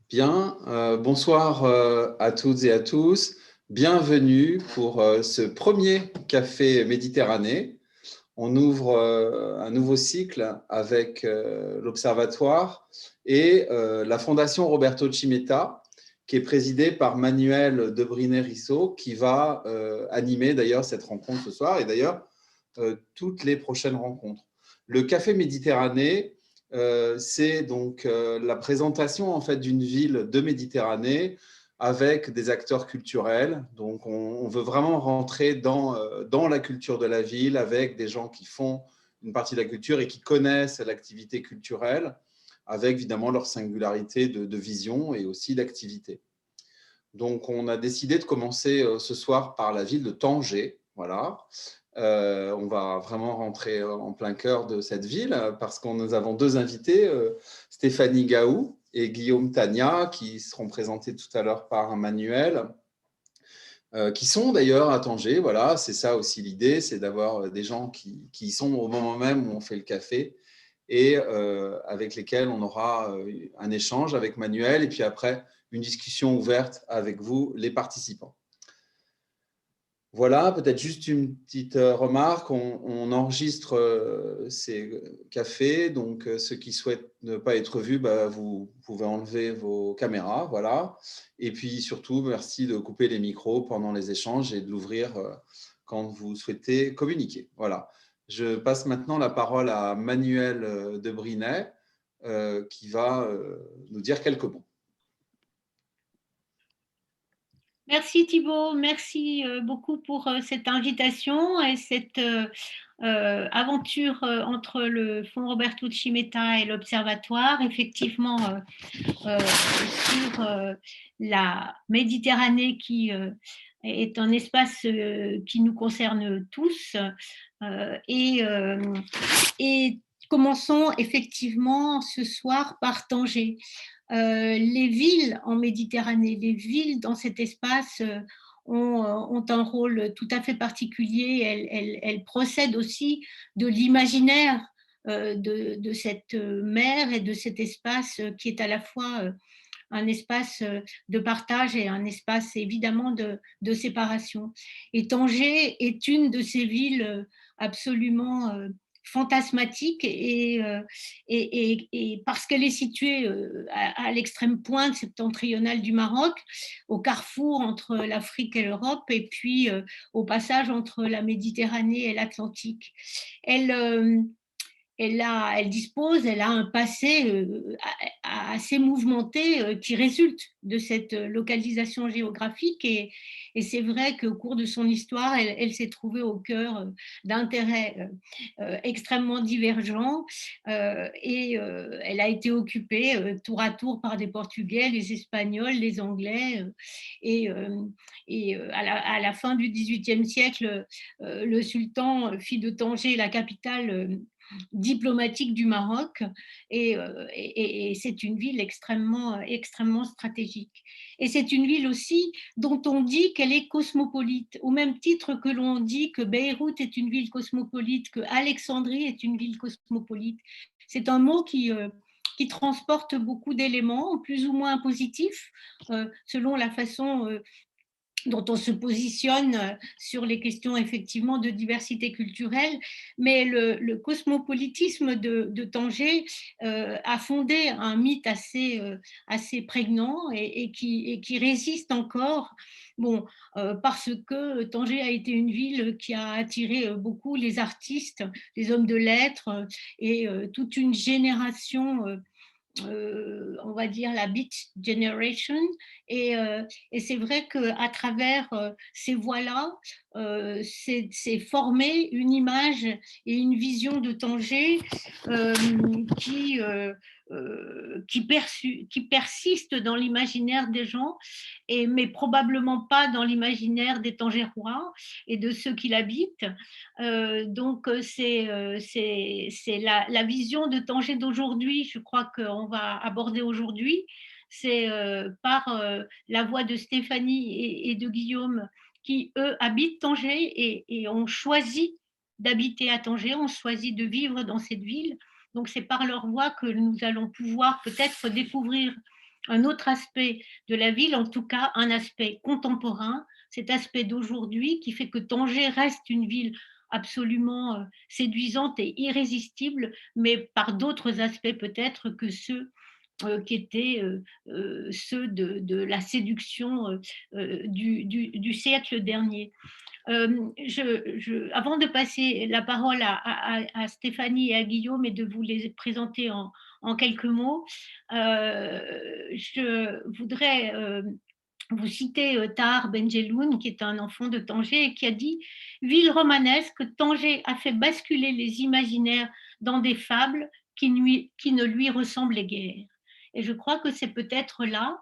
Bien, bonsoir à toutes et à tous. Bienvenue pour ce premier Café Méditerranée. On ouvre un nouveau cycle avec l'Observatoire et la Fondation Roberto Cimetta, qui est présidée par Manuel Debrinet-Rissot, qui va animer d'ailleurs cette rencontre ce soir et d'ailleurs toutes les prochaines rencontres. Le Café Méditerranée, c'est donc la présentation en fait d'une ville de Méditerranée avec des acteurs culturels. Donc, on veut vraiment rentrer dans la culture de la ville avec des gens qui font une partie de la culture et qui connaissent l'activité culturelle, avec évidemment leur singularité de vision et aussi d'activité. Donc, on a décidé de commencer ce soir par la ville de Tanger. Voilà. On va vraiment rentrer en plein cœur de cette ville parce que nous avons deux invités, Stéphanie Gaou et Guillaume Tania, qui seront présentés tout à l'heure par Manuel, qui sont d'ailleurs à Tanger. Voilà, c'est ça aussi l'idée, c'est d'avoir des gens qui sont au moment même où on fait le café et avec lesquels on aura un échange avec Manuel et puis après une discussion ouverte avec vous, les participants. Voilà, peut-être juste une petite remarque. On enregistre ces cafés, donc ceux qui souhaitent ne pas être vus, vous pouvez enlever vos caméras. Voilà. Et puis surtout, merci de couper les micros pendant les échanges et de l'ouvrir quand vous souhaitez communiquer. Voilà. Je passe maintenant la parole à Manuel Debrinet qui va nous dire quelques mots. Merci Thibault, merci beaucoup pour cette invitation et cette aventure entre le Fonds Roberto Cimetta et l'Observatoire, effectivement sur la Méditerranée qui est un espace qui nous concerne tous et commençons effectivement ce soir par Tanger. Les villes en Méditerranée, les villes dans cet espace ont un rôle tout à fait particulier. Elles procèdent aussi de l'imaginaire de cette mer et de cet espace qui est à la fois un espace de partage et un espace évidemment de séparation. Et Tanger est une de ces villes absolument fantasmatique et parce qu'elle est située à l'extrême pointe septentrionale du Maroc, au carrefour entre l'Afrique et l'Europe, et puis au passage entre la Méditerranée et l'Atlantique. Elle, elle a un passé assez mouvementé qui résulte de cette localisation géographique et c'est vrai qu'au cours de son histoire, elle s'est trouvée au cœur d'intérêts extrêmement divergents et elle a été occupée tour à tour par des Portugais, les Espagnols, les Anglais à la fin du XVIIIe siècle, le sultan fit de Tanger la capitale diplomatique du Maroc et c'est une ville extrêmement stratégique. Et c'est une ville aussi dont on dit qu'elle est cosmopolite, au même titre que l'on dit que Beyrouth est une ville cosmopolite, que Alexandrie est une ville cosmopolite. C'est un mot qui transporte beaucoup d'éléments, plus ou moins positifs, selon la façon dont on se positionne sur les questions effectivement de diversité culturelle, mais le cosmopolitisme de Tanger a fondé un mythe assez prégnant et qui résiste encore. Bon, parce que Tanger a été une ville qui a attiré beaucoup les artistes, les hommes de lettres et toute une génération on va dire la Beat Generation et c'est vrai qu'à travers ces voix-là c'est formé une image et une vision de Tanger euh, qui, euh, qui persiste dans l'imaginaire des gens mais probablement pas dans l'imaginaire des Tangérois et de ceux qui l'habitent. Donc c'est la vision de Tanger d'aujourd'hui, je crois qu'on va aborder aujourd'hui, c'est par la voix de Stéphanie et de Guillaume qui, eux, habitent Tanger et ont choisi d'habiter à Tanger, ont choisi de vivre dans cette ville. Donc c'est par leur voix que nous allons pouvoir peut-être découvrir un autre aspect de la ville, en tout cas un aspect contemporain, cet aspect d'aujourd'hui qui fait que Tanger reste une ville absolument séduisante et irrésistible, mais par d'autres aspects peut-être que ceux qui étaient ceux de la séduction du siècle dernier. Avant de passer la parole à Stéphanie et à Guillaume et de vous les présenter en quelques mots, je voudrais vous citer Tahar Benjeloun, qui est un enfant de Tanger et qui a dit: ville romanesque, Tanger a fait basculer les imaginaires dans des fables qui ne lui ressemblaient guère. Et je crois que c'est peut-être là,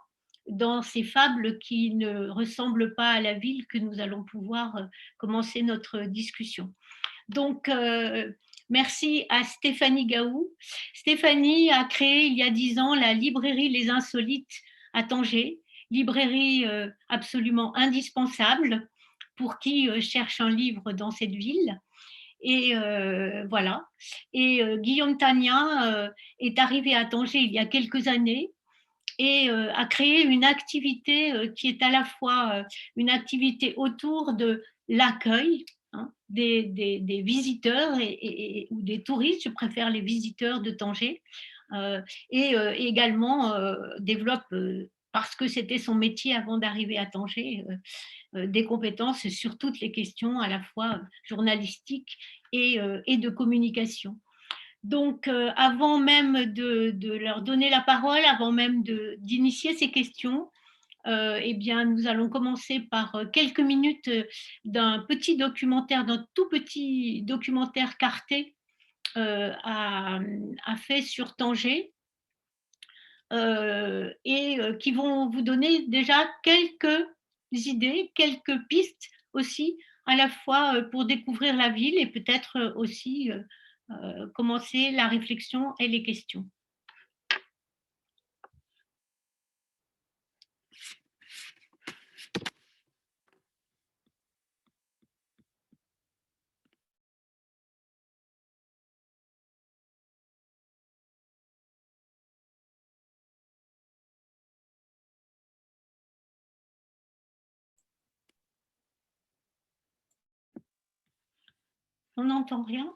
dans ces fables qui ne ressemblent pas à la ville, que nous allons pouvoir commencer notre discussion. Donc, merci à Stéphanie Gaou. Stéphanie a créé il y a 10 ans la librairie Les Insolites à Tanger, librairie absolument indispensable pour qui cherche un livre dans cette ville. Et voilà. Et Guillaume Tania est arrivé à Tanger il y a quelques années et a créé une activité qui est à la fois une activité autour de l'accueil, hein, des visiteurs ou des touristes, je préfère les visiteurs de Tanger, et également développe, parce que c'était son métier avant d'arriver à Tanger, des compétences sur toutes les questions à la fois journalistiques et de communication. Donc, avant même de leur donner la parole, avant même d'initier ces questions, eh bien, nous allons commencer par quelques minutes d'un petit documentaire, d'un tout petit documentaire qu'Arte a fait sur Tanger, et qui vont vous donner déjà quelques idées, quelques pistes aussi, à la fois pour découvrir la ville et peut-être aussi commencer la réflexion et les questions. On n'entend rien?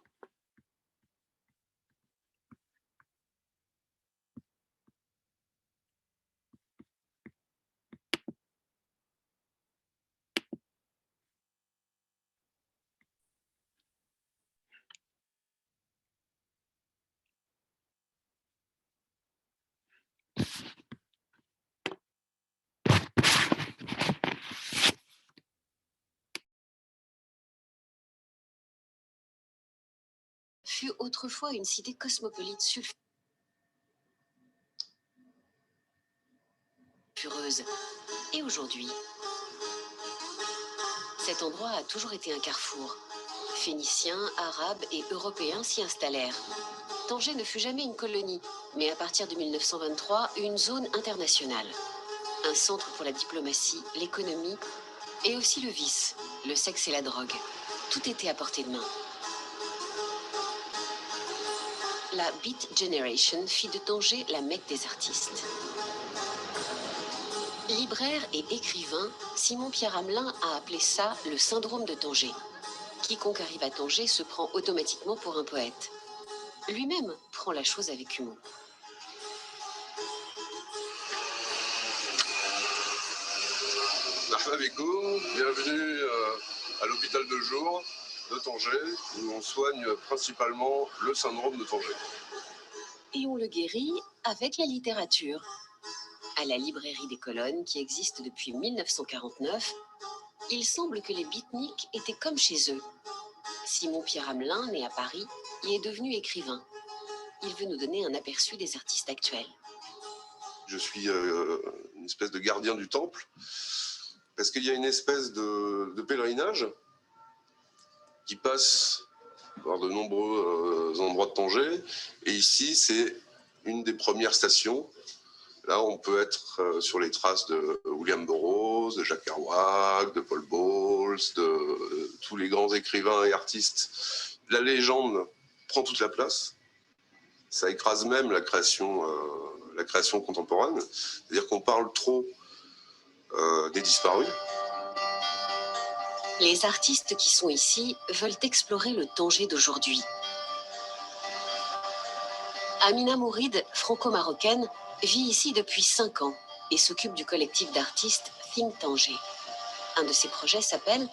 Fut autrefois une cité cosmopolite sulfureuse. Et aujourd'hui, cet endroit a toujours été un carrefour. Phéniciens, Arabes et Européens s'y installèrent. Tanger ne fut jamais une colonie, mais à partir de 1923, une zone internationale. Un centre pour la diplomatie, l'économie et aussi le vice, le sexe et la drogue. Tout était à portée de main. La Beat Generation fit de Tanger la Mecque des artistes. Libraire et écrivain, Simon-Pierre Hamelin a appelé ça le syndrome de Tanger. Quiconque arrive à Tanger se prend automatiquement pour un poète. Lui-même prend la chose avec humour. Marhaba bikoum, bienvenue à l'hôpital de jour de Tanger, où on soigne principalement le syndrome de Tanger. Et on le guérit avec la littérature. À la librairie des Colonnes, qui existe depuis 1949, il semble que les beatniks étaient comme chez eux. Simon-Pierre Hamelin, né à Paris, y est devenu écrivain. Il veut nous donner un aperçu des artistes actuels. Je suis une espèce de gardien du temple, parce qu'il y a une espèce de pèlerinage qui passe par de nombreux endroits de Tanger. Et ici, c'est une des premières stations. Là, on peut être sur les traces de William Burroughs, de Jack Kerouac, de Paul Bowles, de tous les grands écrivains et artistes. La légende prend toute la place. Ça écrase même la création la création contemporaine, c'est-à-dire qu'on parle trop des disparus. Les artistes qui sont ici veulent explorer le Tanger d'aujourd'hui. Amina Mouride, franco-marocaine, vit ici depuis 5 ans et s'occupe du collectif d'artistes Think Tanger. Un de ses projets s'appelle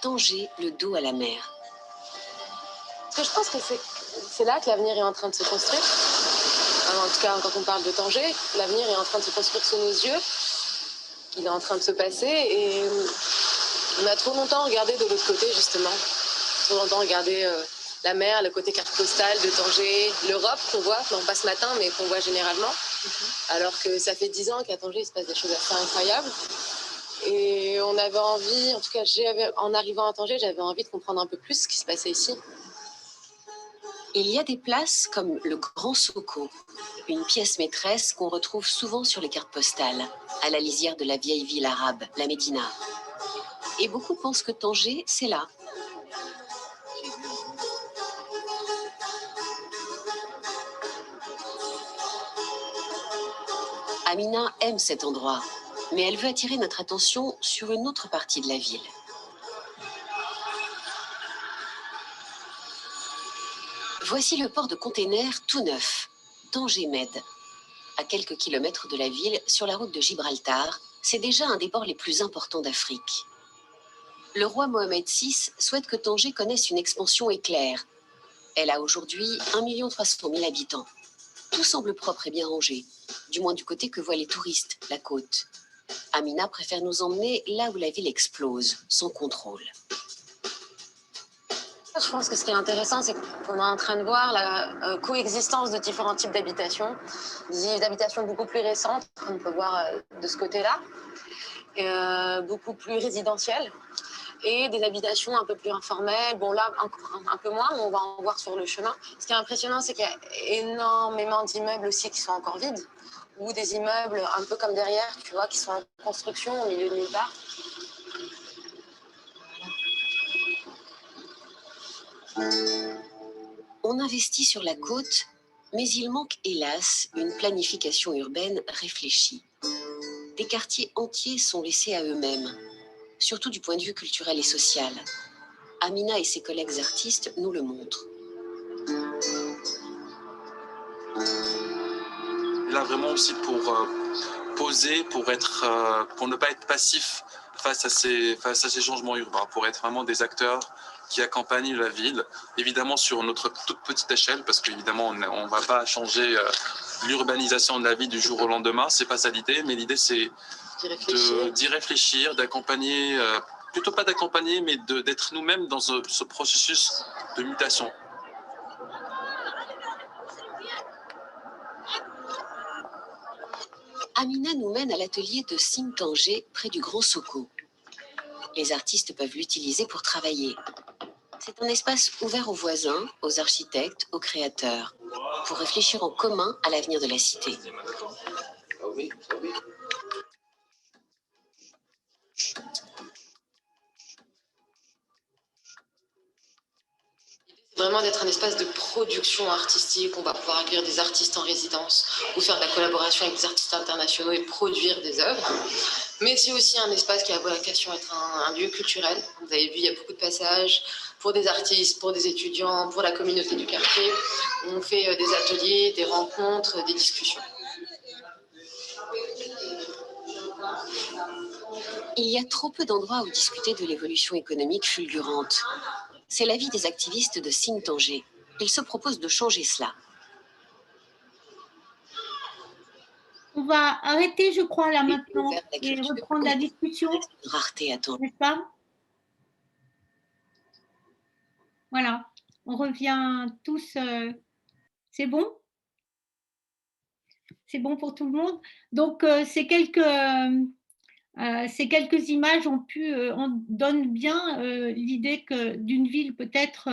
Tanger, le dos à la mer. Parce que je pense que c'est là que l'avenir est en train de se construire. En tout cas, quand on parle de Tanger, l'avenir est en train de se construire sous nos yeux. Il est en train de se passer et on a trop longtemps regardé de l'autre côté, justement. Trop longtemps regardé la mer, le côté carte postale de Tanger, l'Europe qu'on voit, non pas ce matin, mais qu'on voit généralement. Alors que ça fait 10 ans qu'à Tanger, il se passe des choses assez incroyables. Et on avait envie, en tout cas, en arrivant à Tanger, j'avais envie de comprendre un peu plus ce qui se passait ici. Il y a des places comme le Grand Soko, une pièce maîtresse qu'on retrouve souvent sur les cartes postales, à la lisière de la vieille ville arabe, la Médina. Et beaucoup pensent que Tanger, c'est là. Amina aime cet endroit, mais elle veut attirer notre attention sur une autre partie de la ville. Voici le port de containers tout neuf, Tanger Med. À quelques kilomètres de la ville, sur la route de Gibraltar, c'est déjà un des ports les plus importants d'Afrique. Le roi Mohamed VI souhaite que Tanger connaisse une expansion éclair. Elle a aujourd'hui 1 300 000 habitants. Tout semble propre et bien rangé, du moins du côté que voient les touristes, la côte. Amina préfère nous emmener là où la ville explose, sans contrôle. Je pense que ce qui est intéressant, c'est qu'on est en train de voir la coexistence de différents types d'habitations, des habitations beaucoup plus récentes, on peut voir de ce côté-là, beaucoup plus résidentielles, et des habitations un peu plus informelles. Bon là, un peu moins, mais on va en voir sur le chemin. Ce qui est impressionnant, c'est qu'il y a énormément d'immeubles aussi qui sont encore vides, ou des immeubles un peu comme derrière, tu vois, qui sont en construction au milieu de nulle part. On investit sur la côte, mais il manque hélas une planification urbaine réfléchie. Des quartiers entiers sont laissés à eux-mêmes, surtout du point de vue culturel et social. Amina et ses collègues artistes nous le montrent. Là, vraiment aussi pour poser, pour ne pas être passif face à ces changements urbains, pour être vraiment des acteurs qui accompagnent la ville, évidemment sur notre toute petite échelle, parce qu'évidemment on ne va pas changer l'urbanisation de la ville du jour au lendemain, c'est pas ça l'idée, mais l'idée c'est d'y réfléchir, d'accompagner, plutôt pas d'accompagner, mais d'être nous-mêmes dans ce processus de mutation. Amina nous mène à l'atelier de Think Tanger, près du Grand Soko. Les artistes peuvent l'utiliser pour travailler. C'est un espace ouvert aux voisins, aux architectes, aux créateurs, pour réfléchir en commun à l'avenir de la cité. Vraiment d'être un espace de production artistique, on va pouvoir accueillir des artistes en résidence ou faire de la collaboration avec des artistes internationaux et produire des œuvres. Mais c'est aussi un espace qui a vocation à être un lieu culturel. Vous avez vu, il y a beaucoup de passages pour des artistes, pour des étudiants, pour la communauté du quartier. On fait des ateliers, des rencontres, des discussions. Il y a trop peu d'endroits où discuter de l'évolution économique fulgurante. C'est l'avis des activistes de Think Tanger. Ils se proposent de changer cela. On va arrêter, je crois, là maintenant et reprendre la discussion. Une rareté à temps. N'est-ce pas? Voilà, on revient tous. C'est bon? C'est bon pour tout le monde? Donc, ces quelques images on donne bien l'idée d'une ville peut-être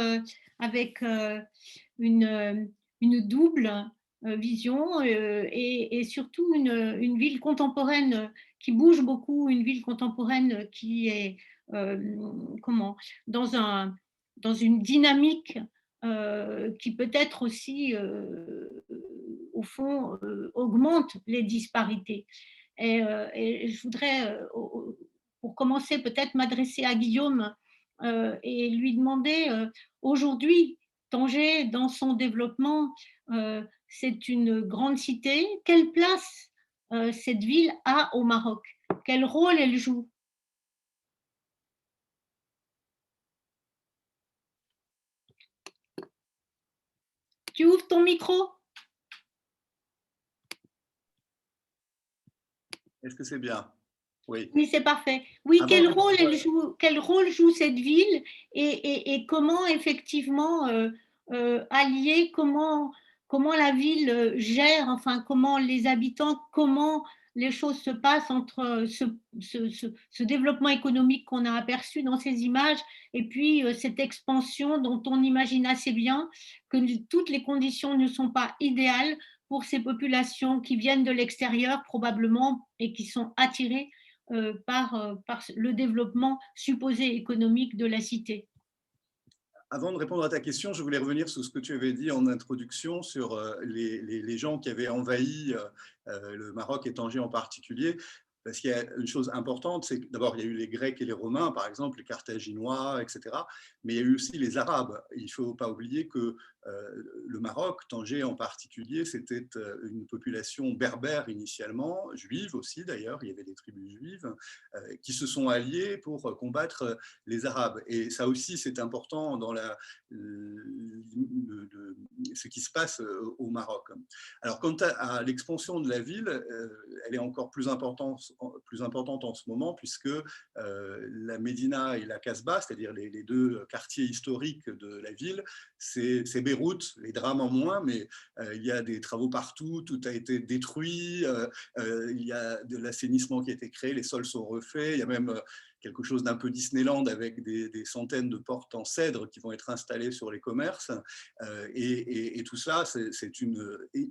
avec une double vision et surtout une ville contemporaine qui bouge beaucoup, une ville contemporaine qui est dans une dynamique qui peut être aussi au fond, augmente les disparités. Et je voudrais, pour commencer, peut-être m'adresser à Guillaume et lui demander, aujourd'hui, Tanger, dans son développement, c'est une grande cité. Quelle place cette ville a au Maroc? Quel rôle elle joue? Tu ouvres ton micro? Est-ce que c'est bien? Oui. Oui, c'est parfait. Oui, Avant quel de- rôle elle joue, quel rôle joue cette ville et comment effectivement allier, comment la ville gère, enfin comment les habitants, comment les choses se passent entre ce développement économique qu'on a aperçu dans ces images et puis cette expansion dont on imagine assez bien que toutes les conditions ne sont pas idéales pour ces populations qui viennent de l'extérieur probablement et qui sont attirées par le développement supposé économique de la cité. Avant de répondre à ta question, je voulais revenir sur ce que tu avais dit en introduction sur les gens qui avaient envahi le Maroc et Tanger en particulier. Parce qu'il y a une chose importante, c'est que d'abord, il y a eu les Grecs et les Romains, par exemple, les Carthaginois, etc. Mais il y a eu aussi les Arabes. Il ne faut pas oublier que le Maroc, Tanger en particulier, c'était une population berbère initialement, juive aussi d'ailleurs, il y avait des tribus juives, qui se sont alliées pour combattre les Arabes. Et ça aussi, c'est important dans ce qui se passe au Maroc. Alors, quant à l'expansion de la ville, elle est encore plus importante en ce moment, puisque la Médina et la Casbah, c'est-à-dire les deux quartiers historiques de la ville, c'est Beyrouth, les drames en moins, mais il y a des travaux partout, tout a été détruit, il y a de l'assainissement qui a été créé, les sols sont refaits, il y a même quelque chose d'un peu Disneyland avec des centaines de portes en cèdre qui vont être installées sur les commerces. Et tout ça, c'est une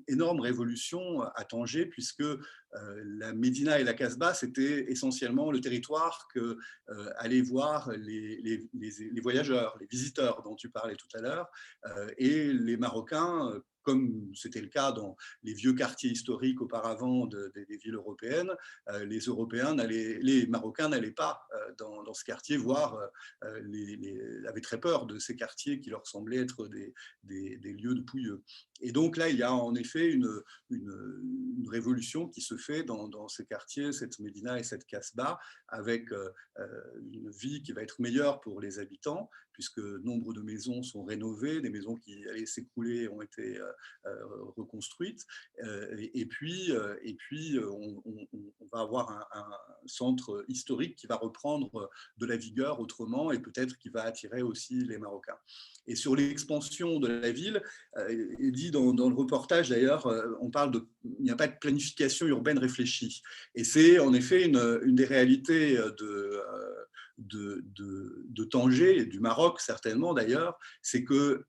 énorme révolution à Tanger, puisque la Médina et la Casbah, c'était essentiellement le territoire que allaient voir les voyageurs, les visiteurs dont tu parlais tout à l'heure, et les Marocains, comme c'était le cas dans les vieux quartiers historiques auparavant des villes européennes, les Marocains n'allaient pas dans ce quartier, voire avaient très peur de ces quartiers qui leur semblaient être des lieux de pouilleux. Et donc là, il y a en effet une révolution qui se fait dans ces quartiers, cette Médina et cette Casbah, avec une vie qui va être meilleure pour les habitants, puisque nombre de maisons sont rénovées, des maisons qui allaient s'écrouler ont été reconstruites. Et puis on va avoir un centre historique qui va reprendre de la vigueur autrement et peut-être qui va attirer aussi les Marocains. Et sur l'expansion de la ville, il dit dans le reportage d'ailleurs, il n'y a pas de planification urbaine réfléchie. Et c'est en effet une des réalités de Tanger et du Maroc certainement d'ailleurs, c'est que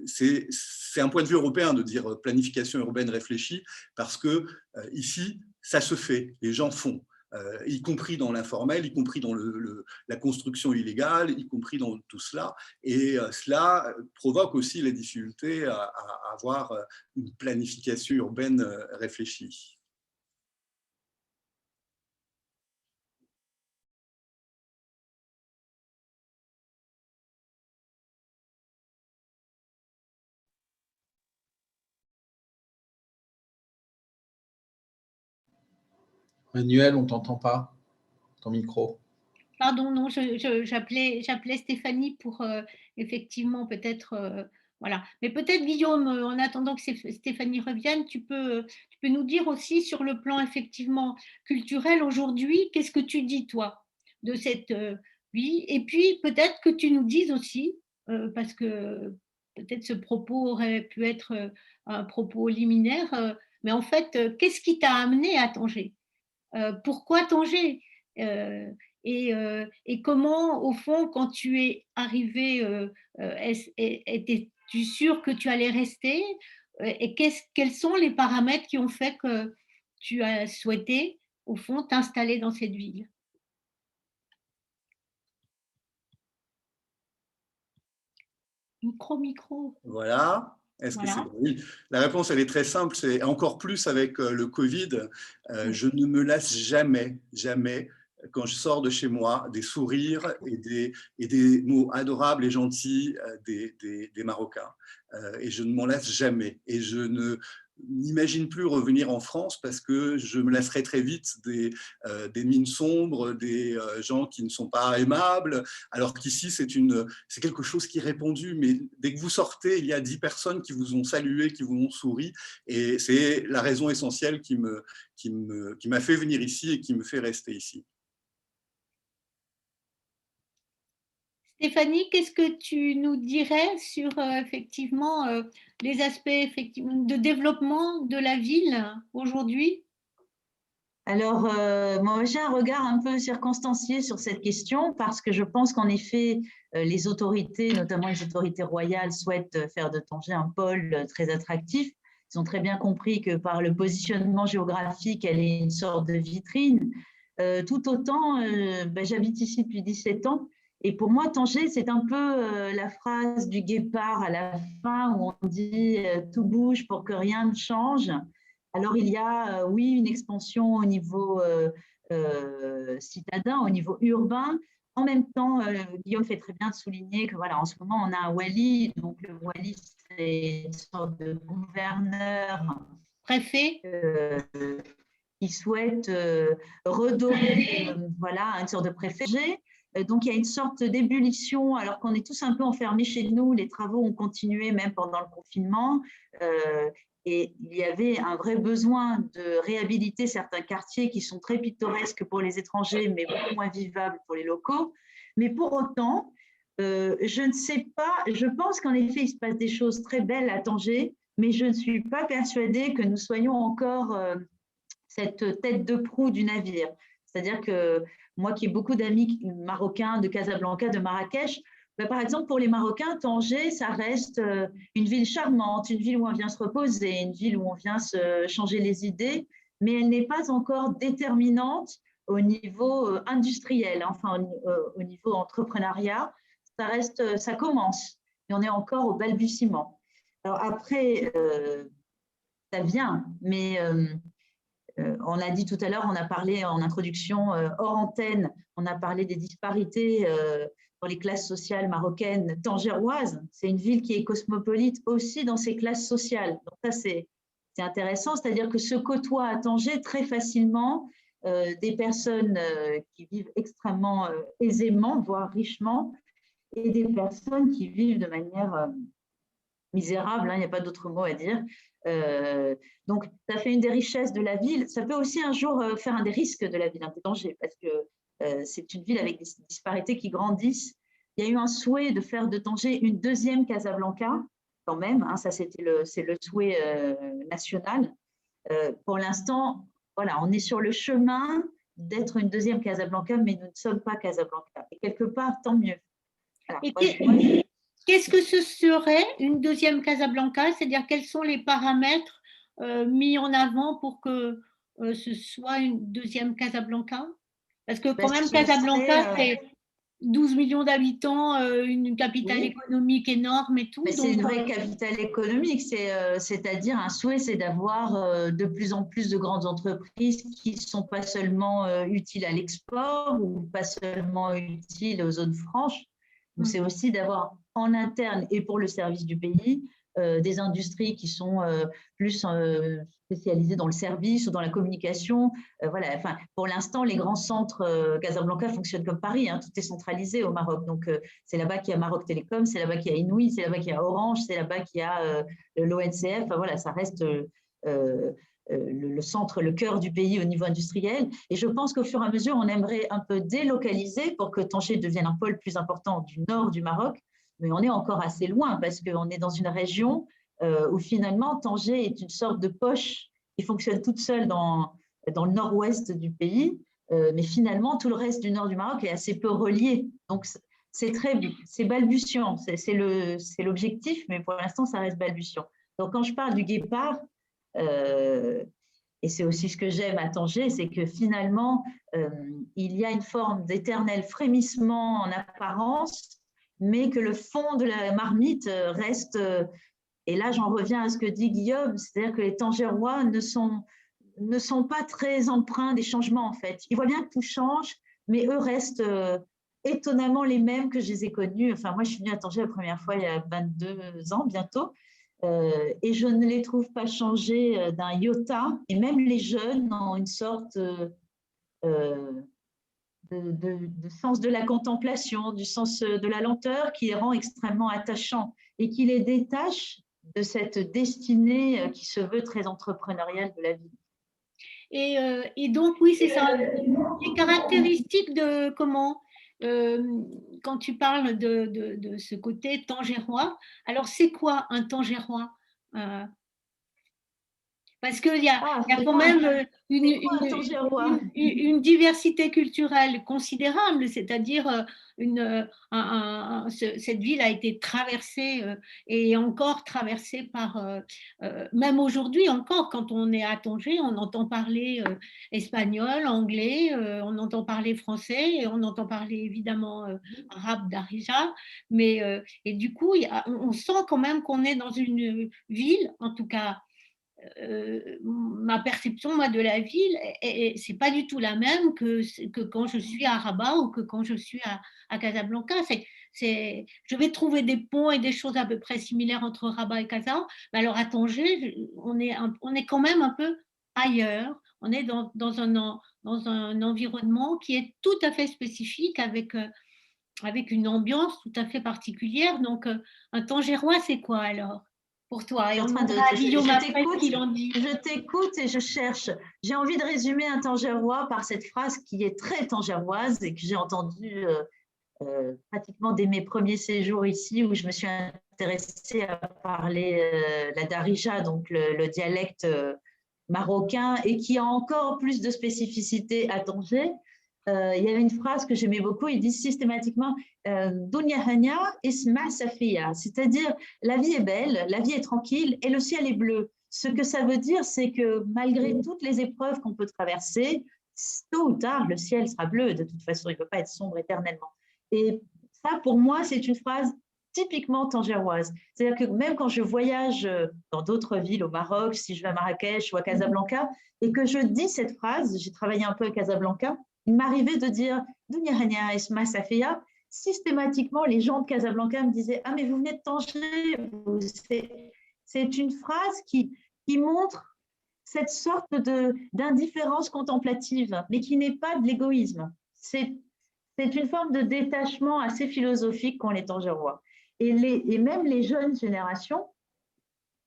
c'est un point de vue européen de dire planification urbaine réfléchie, parce que ici, ça se fait, les gens font. Y compris dans l'informel, y compris dans la construction illégale, y compris dans tout cela. Et cela provoque aussi la difficulté à avoir une planification urbaine réfléchie. Manuel, on ne t'entend pas, ton micro. Pardon, non, j'appelais Stéphanie pour effectivement peut-être, voilà. Mais peut-être Guillaume, en attendant que Stéphanie revienne, tu peux nous dire aussi sur le plan effectivement culturel aujourd'hui, qu'est-ce que tu dis toi de cette vie? Et puis peut-être que tu nous dises aussi, parce que peut-être ce propos aurait pu être un propos liminaire, mais en fait, qu'est-ce qui t'a amené à Tanger? Pourquoi Tanger? Et comment, au fond, quand tu es arrivé, étais-tu sûr que tu allais rester? Et quels sont les paramètres qui ont fait que tu as souhaité, au fond, t'installer dans cette ville? Micro. Voilà. Est-ce que Voilà. c'est... Oui, la réponse, elle est très simple. C'est encore plus avec le Covid. Je ne me lasse jamais, quand je sors de chez moi, des sourires et des mots adorables et gentils des Marocains. Et je ne m'en lasse jamais. Et je n'imagine plus revenir en France parce que je me lasserai très vite des mines sombres, des gens qui ne sont pas aimables, alors qu'ici, c'est quelque chose qui est répandu. Mais dès que vous sortez, il y a 10 personnes qui vous ont salué, qui vous ont souri. Et c'est la raison essentielle qui m'a fait venir ici et qui me fait rester ici. Stéphanie, qu'est-ce que tu nous dirais sur effectivement les aspects effectivement, de développement de la ville aujourd'hui? Alors, moi, j'ai un regard un peu circonstancié sur cette question parce que je pense qu'en effet, les autorités, notamment les autorités royales, souhaitent faire de Tanger un pôle très attractif. Ils ont très bien compris que par le positionnement géographique, elle est une sorte de vitrine. Tout autant, j'habite ici depuis 17 ans. Et pour moi, Tanger, c'est un peu la phrase du Guépard à la fin où on dit « tout bouge pour que rien ne change ». Alors, il y a, oui, une expansion au niveau citadin, au niveau urbain. En même temps, Guillaume fait très bien de souligner que, voilà, en ce moment, on a un wali. Donc, le wali, c'est une sorte de gouverneur. Préfet. Qui souhaite redorer voilà, une sorte de préfet. Donc, il y a une sorte d'ébullition, alors qu'on est tous un peu enfermés chez nous. Les travaux ont continué même pendant le confinement. Et il y avait un vrai besoin de réhabiliter certains quartiers qui sont très pittoresques pour les étrangers, mais beaucoup moins vivables pour les locaux. Mais pour autant, je ne sais pas, je pense qu'en effet, il se passe des choses très belles à Tanger, mais je ne suis pas persuadée que nous soyons encore cette tête de proue du navire. C'est-à-dire que moi qui ai beaucoup d'amis marocains de Casablanca, de Marrakech, par exemple, pour les Marocains, Tanger, ça reste une ville charmante, une ville où on vient se reposer, une ville où on vient se changer les idées, mais elle n'est pas encore déterminante au niveau industriel, enfin au niveau entrepreneuriat. Ça commence, et on est encore au balbutiement. Alors après, ça vient, mais on l'a dit tout à l'heure, on a parlé en introduction hors antenne, on a parlé des disparités dans les classes sociales marocaines tangéroises. C'est une ville qui est cosmopolite aussi dans ses classes sociales. Donc ça, c'est intéressant, c'est-à-dire que se côtoient à Tanger très facilement des personnes qui vivent extrêmement aisément, voire richement, et des personnes qui vivent de manière misérable, hein, il n'y a pas d'autre mot à dire. Donc, ça fait une des richesses de la ville. Ça peut aussi un jour faire un des risques de la ville de Tanger, parce que c'est une ville avec des disparités qui grandissent. Il y a eu un souhait de faire de Tanger une deuxième Casablanca, quand même, hein, ça c'est le souhait national. Pour l'instant, voilà, on est sur le chemin d'être une deuxième Casablanca, mais nous ne sommes pas Casablanca. Et quelque part, tant mieux. Alors, qu'est-ce que ce serait une deuxième Casablanca? C'est-à-dire, quels sont les paramètres mis en avant pour que ce soit une deuxième Casablanca? Parce que quand même, Casablanca, c'est 12 millions d'habitants, une capitale économique énorme et tout. C'est une vraie capitale économique, c'est-à-dire un souhait, c'est d'avoir de plus en plus de grandes entreprises qui ne sont pas seulement utiles à l'export ou pas seulement utiles aux zones franches. C'est aussi d'avoir en interne et pour le service du pays des industries qui sont plus spécialisées dans le service ou dans la communication. Voilà. Enfin, pour l'instant, les grands centres Casablanca fonctionnent comme Paris, hein, tout est centralisé au Maroc. Donc, c'est là-bas qu'il y a Maroc Télécom, c'est là-bas qu'il y a Inouï, c'est là-bas qu'il y a Orange, c'est là-bas qu'il y a l'ONCF. Enfin, voilà, ça reste le centre, le cœur du pays au niveau industriel. Et je pense qu'au fur et à mesure, on aimerait un peu délocaliser pour que Tanger devienne un pôle plus important du nord du Maroc. Mais on est encore assez loin parce qu'on est dans une région où finalement Tanger est une sorte de poche qui fonctionne toute seule dans le nord-ouest du pays. Mais finalement, tout le reste du nord du Maroc est assez peu relié. Donc, c'est balbutiant. C'est l'objectif, mais pour l'instant, ça reste balbutiant. Donc, quand je parle du Guépard, et c'est aussi ce que j'aime à Tanger, c'est que finalement, il y a une forme d'éternel frémissement en apparence, mais que le fond de la marmite reste Et là, j'en reviens à ce que dit Guillaume, c'est-à-dire que les Tangérois ne sont pas très empreints des changements, en fait. Ils voient bien que tout change, mais eux restent étonnamment les mêmes que je les ai connus. Enfin, moi, je suis venue à Tanger la première fois il y a 22 ans bientôt, et je ne les trouve pas changés d'un iota. Et même les jeunes ont une sorte de sens de la contemplation, du sens de la lenteur qui les rend extrêmement attachants et qui les détache de cette destinée qui se veut très entrepreneuriale de la vie. Et donc, oui, c'est ça. Les caractéristiques de comment, quand tu parles de ce côté tangérois, alors c'est quoi un tangérois? Parce qu'il y a quand même une diversité culturelle considérable, c'est-à-dire cette ville a été traversée et encore traversée par, même aujourd'hui encore, quand on est à Tanger, on entend parler espagnol, anglais, on entend parler français et on entend parler évidemment arabe d'Arija, mais et du coup, on sent quand même qu'on est dans une ville, en tout cas, ma perception moi de la ville, c'est pas du tout la même que quand je suis à Rabat ou que quand je suis à Casablanca. Je vais trouver des ponts et des choses à peu près similaires entre Rabat et Casa, mais alors à Tanger, on est quand même un peu ailleurs. On est dans un environnement qui est tout à fait spécifique avec une ambiance tout à fait particulière. Donc, un Tangérois, c'est quoi alors pour toi? Et on demandera à Guillaume après ce qu'il en dit. Je t'écoute et je cherche. J'ai envie de résumer un Tangérois par cette phrase qui est très tangéroise et que j'ai entendue pratiquement dès mes premiers séjours ici, où je me suis intéressée à parler la darija, donc le dialecte marocain, et qui a encore plus de spécificité à Tanger. Il y avait une phrase que j'aimais beaucoup, il dit systématiquement Dunya hania isma safiya, c'est-à-dire la vie est belle, la vie est tranquille et le ciel est bleu. Ce que ça veut dire, c'est que malgré toutes les épreuves qu'on peut traverser, tôt ou tard, le ciel sera bleu. De toute façon, il ne peut pas être sombre éternellement. Et ça, pour moi, c'est une phrase typiquement tangéroise. C'est-à-dire que même quand je voyage dans d'autres villes au Maroc, si je vais à Marrakech ou à Casablanca, et que je dis cette phrase, j'ai travaillé un peu à Casablanca, il m'arrivait de dire Dunya hania isma safiya. Systématiquement, les gens de Casablanca me disaient ah mais vous venez de Tanger. C'est une phrase qui montre cette sorte d'indifférence contemplative, mais qui n'est pas de l'égoïsme. C'est une forme de détachement assez philosophique qu'ont les Tangérois. Et même les jeunes générations,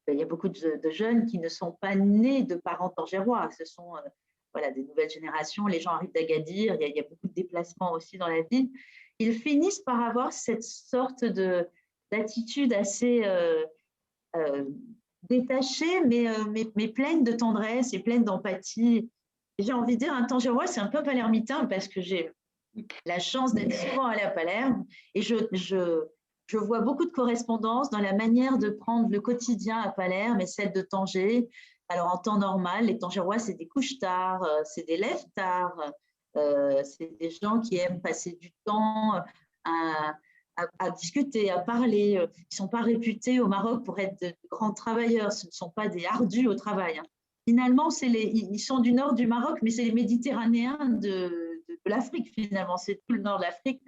il y a beaucoup de jeunes qui ne sont pas nés de parents tangérois. Ce sont des nouvelles générations, les gens arrivent d'Agadir, il y a beaucoup de déplacements aussi dans la ville. Ils finissent par avoir cette sorte d'attitude assez détachée, mais pleine de tendresse et pleine d'empathie. J'ai envie de dire, un Tangérois, c'est un peu palermitain parce que j'ai la chance d'être souvent allée à Palerme et je vois beaucoup de correspondances dans la manière de prendre le quotidien à Palerme et celle de Tanger. Alors, en temps normal, les Tangérois, c'est des couches-tard, c'est des lève-tard, c'est des gens qui aiment passer du temps à discuter, à parler. Ils ne sont pas réputés au Maroc pour être de grands travailleurs, ce ne sont pas des ardus au travail. Finalement, ils sont du nord du Maroc, mais c'est les Méditerranéens de l'Afrique, finalement. C'est tout le nord de l'Afrique.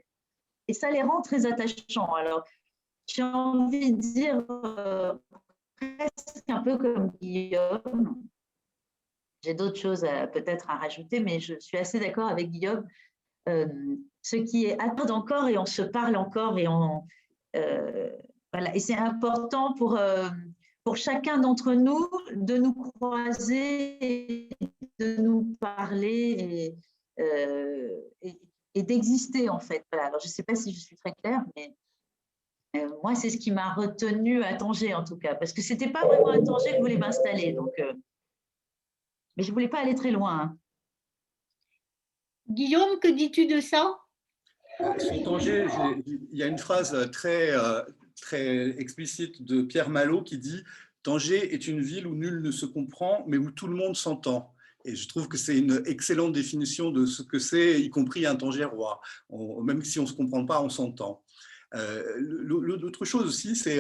Et ça les rend très attachants. Alors, j'ai envie de dire presque un peu comme Guillaume. J'ai d'autres choses peut-être à rajouter, mais je suis assez d'accord avec Guillaume. Ce qui est atteint encore et on se parle encore et voilà. Et c'est important pour chacun d'entre nous de nous croiser, de nous parler et d'exister en fait. Voilà. Alors je ne sais pas si je suis très claire, mais moi c'est ce qui m'a retenue à Tanger en tout cas, parce que c'était pas vraiment à Tanger que je voulais m'installer, donc mais je voulais pas aller très loin. Hein. Guillaume, que dis-tu de ça? Sur Tanger, il y a une phrase très explicite de Pierre Malot qui dit « Tanger est une ville où nul ne se comprend, mais où tout le monde s'entend ». Et je trouve que c'est une excellente définition de ce que c'est, y compris un Tangérois. Même si on ne se comprend pas, on s'entend. L'autre chose aussi, c'est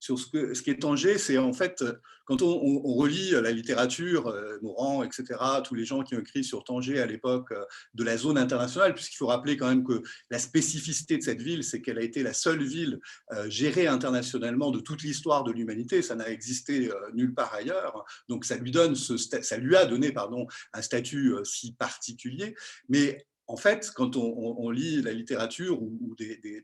sur ce qu'est Tanger. C'est en fait, quand on relit la littérature, Morand, etc., tous les gens qui ont écrit sur Tanger à l'époque de la zone internationale, puisqu'il faut rappeler quand même que la spécificité de cette ville, c'est qu'elle a été la seule ville gérée internationalement de toute l'histoire de l'humanité. Ça n'a existé nulle part ailleurs. Donc ça lui a donné un statut si particulier. Mais en fait, quand on lit la littérature ou des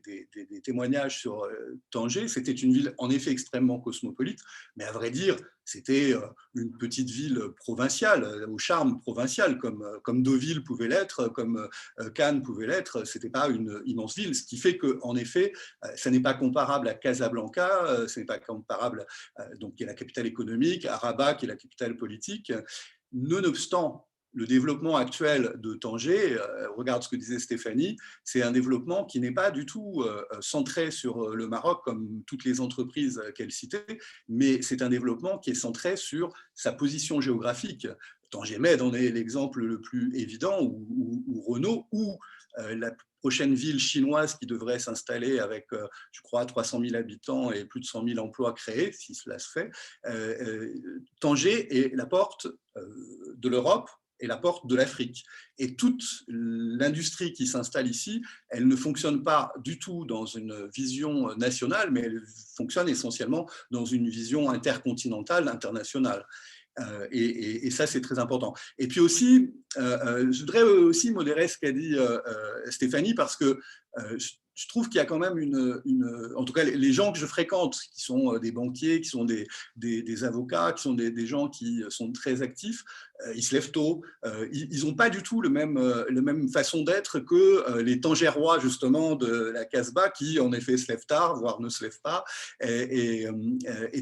témoignages sur Tanger, c'était une ville en effet extrêmement cosmopolite, mais à vrai dire, c'était une petite ville provinciale, au charme provincial, comme Deauville pouvait l'être, comme Cannes pouvait l'être. Ce n'était pas une immense ville, ce qui fait qu'en effet, ça n'est pas comparable à Casablanca, ce n'est pas comparable, donc, qui est la capitale économique, à Rabat, qui est la capitale politique. Nonobstant le développement actuel de Tanger, regarde ce que disait Stéphanie, c'est un développement qui n'est pas du tout centré sur le Maroc comme toutes les entreprises qu'elle citait, mais c'est un développement qui est centré sur sa position géographique. Tanger-Med en est l'exemple le plus évident, ou Renault, ou la prochaine ville chinoise qui devrait s'installer avec, je crois, 300 000 habitants et plus de 100 000 emplois créés, si cela se fait. Tanger est la porte de l'Europe et la porte de l'Afrique. Et toute l'industrie qui s'installe ici, elle ne fonctionne pas du tout dans une vision nationale, mais elle fonctionne essentiellement dans une vision intercontinentale, internationale. Et ça, c'est très important. Et puis aussi, je voudrais aussi modérer ce qu'a dit Stéphanie, parce que je trouve qu'il y a quand même en tout cas les gens que je fréquente, qui sont des banquiers, qui sont des avocats, qui sont des gens qui sont très actifs, ils se lèvent tôt, ils n'ont pas du tout le même façon d'être que les Tangérois justement de la Casbah, qui en effet se lèvent tard, voire ne se lèvent pas, et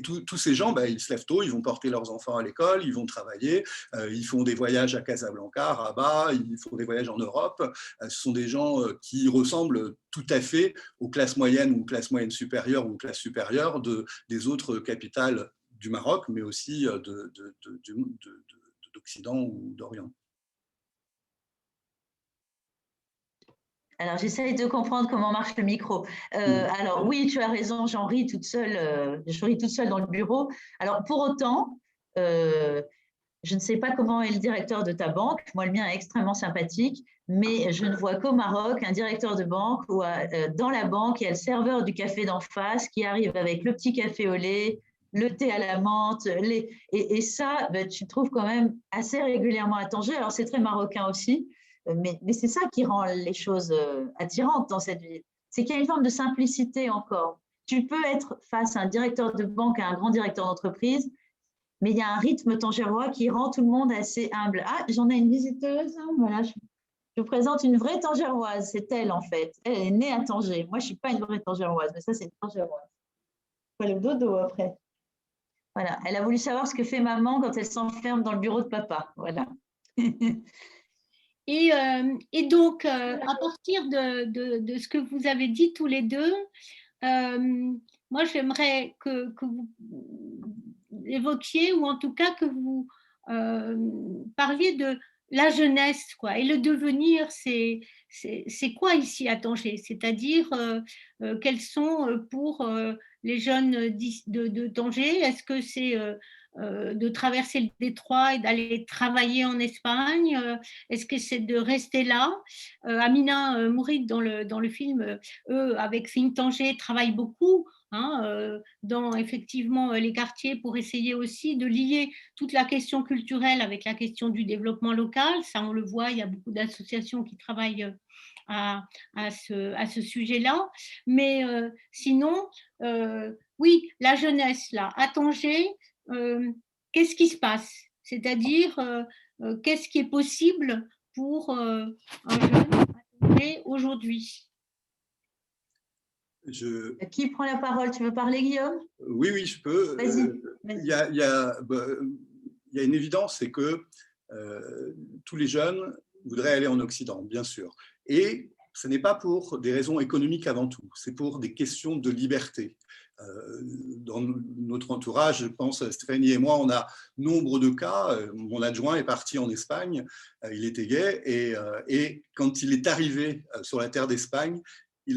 tous ces gens, ils se lèvent tôt, ils vont porter leurs enfants à l'école, ils vont travailler, ils font des voyages à Casablanca, à Rabat, ils font des voyages en Europe. Ce sont des gens qui ressemblent tout à fait aux classes moyennes ou classes moyennes supérieures ou classes supérieures des autres capitales du Maroc, mais aussi d'Occident ou d'Orient. Alors, j'essaye de comprendre comment marche le micro. Alors, oui, tu as raison, j'en ris toute seule, je ris toute seule dans le bureau. Alors, pour autant, je ne sais pas comment est le directeur de ta banque. Moi, le mien est extrêmement sympathique, mais je ne vois qu'au Maroc un directeur de banque où dans la banque, il y a le serveur du café d'en face qui arrive avec le petit café au lait, le thé à la menthe. Et ça, tu trouves quand même assez régulièrement à Tanger. Alors, c'est très marocain aussi, mais c'est ça qui rend les choses attirantes dans cette ville. C'est qu'il y a une forme de simplicité encore. Tu peux être face à un directeur de banque, à un grand directeur d'entreprise, mais il y a un rythme tangérois qui rend tout le monde assez humble. Ah, j'en ai une visiteuse. Voilà, je vous présente une vraie tangéroise. C'est elle, en fait. Elle est née à Tanger. Moi, je ne suis pas une vraie tangéroise, mais ça, c'est une tangéroise. Voilà, le dodo après. Voilà, elle a voulu savoir ce que fait maman quand elle s'enferme dans le bureau de papa. Voilà. Et donc, à partir de ce que vous avez dit tous les deux, moi, j'aimerais que vous évoquiez, ou en tout cas que vous parliez de la jeunesse, quoi, et le devenir, c'est quoi ici à Tanger? C'est-à-dire, quels sont pour les jeunes de Tanger, est-ce que c'est de traverser le détroit et d'aller travailler en Espagne? Est-ce que c'est de rester là? Amina Mourid, dans le film, eux, avec Think Tanger, travaillent beaucoup dans effectivement les quartiers pour essayer aussi de lier toute la question culturelle avec la question du développement local. Ça, on le voit, il y a beaucoup d'associations qui travaillent à ce sujet-là. Mais sinon, oui, la jeunesse, là, à Tanger, qu'est-ce qui se passe? C'est-à-dire, qu'est-ce qui est possible pour un jeune à Tanger aujourd'hui? Qui prend la parole? Tu veux parler, Guillaume? Oui, je peux. Vas-y. Il y a une évidence, c'est que tous les jeunes voudraient aller en Occident, bien sûr. Et ce n'est pas pour des raisons économiques avant tout, c'est pour des questions de liberté. Dans notre entourage, je pense, Stéphanie et moi, on a nombre de cas. Mon adjoint est parti en Espagne, il était gay, et quand il est arrivé sur la terre d'Espagne,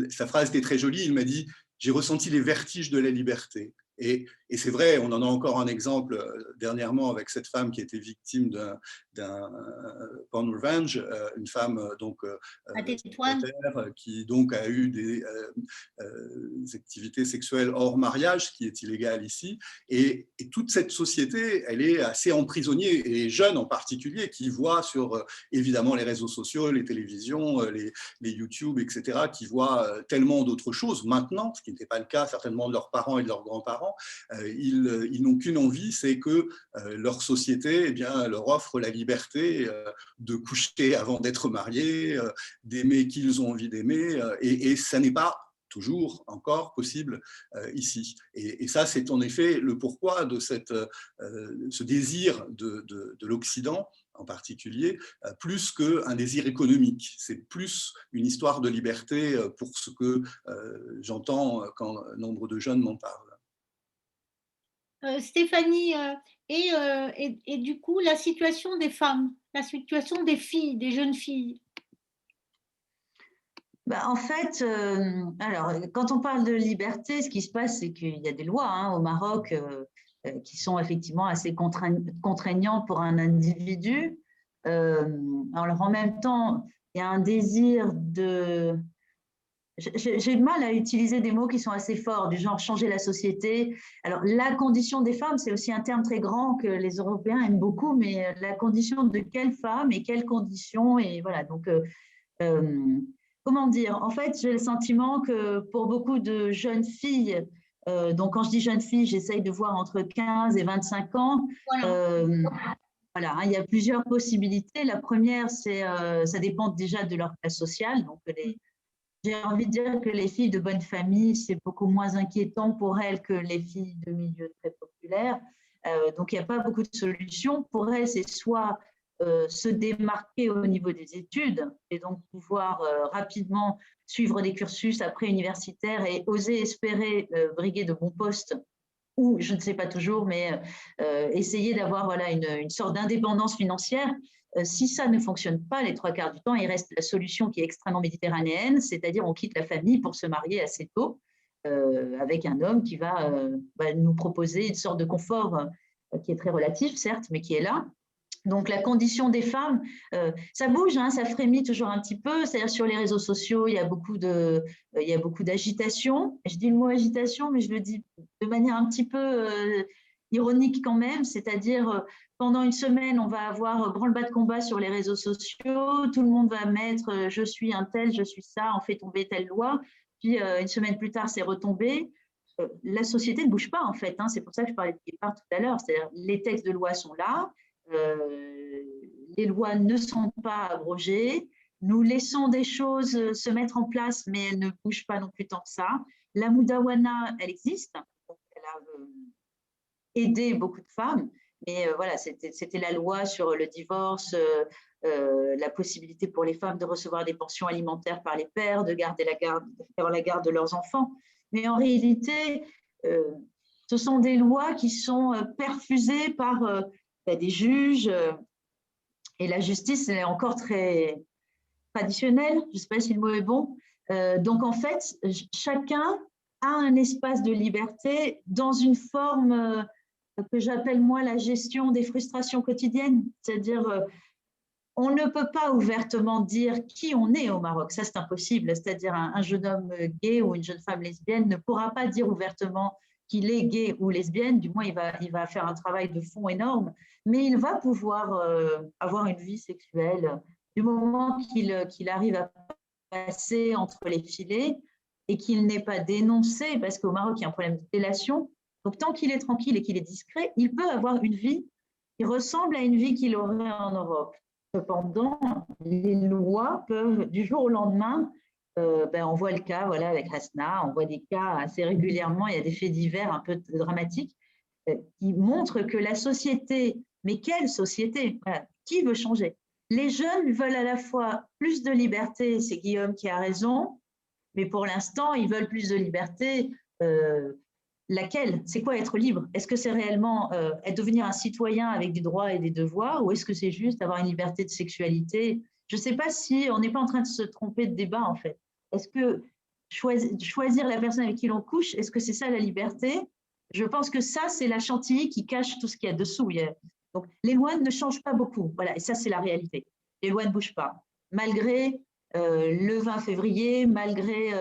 sa phrase était très jolie, il m'a dit « J'ai ressenti les vertiges de la liberté ». Et c'est vrai, on en a encore un exemple dernièrement avec cette femme qui a été victime d'un porn revenge, une femme donc qui donc a eu des activités sexuelles hors mariage, ce qui est illégal ici. Et toute cette société, elle est assez emprisonnée, et les jeunes en particulier, qui voient sur évidemment les réseaux sociaux, les télévisions, les YouTube, etc., qui voient tellement d'autres choses maintenant, ce qui n'était pas le cas certainement de leurs parents et de leurs grands-parents. Ils n'ont qu'une envie, c'est que leur société, eh bien, leur offre la liberté de coucher avant d'être mariés, d'aimer qui ils ont envie d'aimer, et ça n'est pas toujours encore possible ici. Et ça, c'est en effet le pourquoi de ce désir de l'Occident, en particulier, plus qu'un désir économique. C'est plus une histoire de liberté pour ce que j'entends quand nombre de jeunes m'en parlent. Stéphanie, et du coup, la situation des femmes, la situation des filles, des jeunes filles. En fait, alors, quand on parle de liberté, ce qui se passe, c'est qu'il y a des lois au Maroc qui sont effectivement assez contraignantes pour un individu. Alors, en même temps, il y a un désir de... J'ai du mal à utiliser des mots qui sont assez forts, du genre changer la société. Alors, la condition des femmes, c'est aussi un terme très grand que les Européens aiment beaucoup, mais la condition de quelle femme et quelles conditions, et voilà, donc... comment dire? En fait, j'ai le sentiment que pour beaucoup de jeunes filles, donc quand je dis jeunes filles, j'essaye de voir entre 15 et 25 ans. Voilà, il y a plusieurs possibilités. La première, c'est ça dépend déjà de leur classe sociale. Donc, j'ai envie de dire que les filles de bonne famille, c'est beaucoup moins inquiétant pour elles que les filles de milieux très populaires. Donc, il n'y a pas beaucoup de solutions. Pour elles, c'est soit se démarquer au niveau des études et donc pouvoir rapidement suivre des cursus après universitaires et oser espérer briguer de bons postes, ou je ne sais pas toujours, mais essayer d'avoir voilà, une sorte d'indépendance financière. Si ça ne fonctionne pas les 3/4 du temps, il reste la solution qui est extrêmement méditerranéenne, c'est-à-dire on quitte la famille pour se marier assez tôt avec un homme qui va nous proposer une sorte de confort qui est très relatif, certes, mais qui est là. Donc, la condition des femmes, ça bouge, ça frémit toujours un petit peu. C'est-à-dire sur les réseaux sociaux, il y a beaucoup d'agitation. Je dis le mot agitation, mais je le dis de manière un petit peu ironique quand même. C'est-à-dire, pendant une semaine, on va avoir branle-bas de combat sur les réseaux sociaux. Tout le monde va mettre « je suis un tel, je suis ça, on fait tomber telle loi ». Puis, une semaine plus tard, c'est retombé. La société ne bouge pas, en fait. C'est pour ça que je parlais de Guépard tout à l'heure. C'est-à-dire, les textes de loi sont là. Les lois ne sont pas abrogées, nous laissons des choses se mettre en place, mais elles ne bougent pas non plus tant que ça. La Moudawana, elle existe, elle a aidé beaucoup de femmes, mais voilà, c'était la loi sur le divorce, la possibilité pour les femmes de recevoir des pensions alimentaires par les pères, d'avoir la garde de leurs enfants. Mais en réalité, ce sont des lois qui sont perfusées par des juges, et la justice est encore très traditionnelle, je ne sais pas si le mot est bon. Donc en fait, chacun a un espace de liberté dans une forme que j'appelle moi la gestion des frustrations quotidiennes. C'est-à-dire, on ne peut pas ouvertement dire qui on est au Maroc, ça c'est impossible. C'est-à-dire un jeune homme gay ou une jeune femme lesbienne ne pourra pas dire ouvertement qu'il est gay ou lesbienne, du moins il va faire un travail de fond énorme, mais il va pouvoir avoir une vie sexuelle du moment qu'il arrive à passer entre les filets et qu'il n'est pas dénoncé, parce qu'au Maroc, il y a un problème de délation. Donc, tant qu'il est tranquille et qu'il est discret, il peut avoir une vie qui ressemble à une vie qu'il aurait en Europe. Cependant, les lois peuvent, du jour au lendemain, on voit le cas avec Hasna, on voit des cas assez régulièrement, il y a des faits divers un peu dramatiques qui montrent que la société, mais quelle société, qui veut changer? Les jeunes veulent à la fois plus de liberté, c'est Guillaume qui a raison, mais pour l'instant, ils veulent plus de liberté. Laquelle? C'est quoi être libre? Est-ce que c'est réellement devenir un citoyen avec des droits et des devoirs, ou est-ce que c'est juste avoir une liberté de sexualité? Je ne sais pas si on n'est pas en train de se tromper de débat, en fait. Est-ce que choisir la personne avec qui l'on couche, est-ce que c'est ça la liberté? Je pense que ça, c'est la chantilly qui cache tout ce qu'il y a dessous. Donc, les lois ne changent pas beaucoup. Voilà, et ça, c'est la réalité. Les lois ne bougent pas. Malgré le 20 février, malgré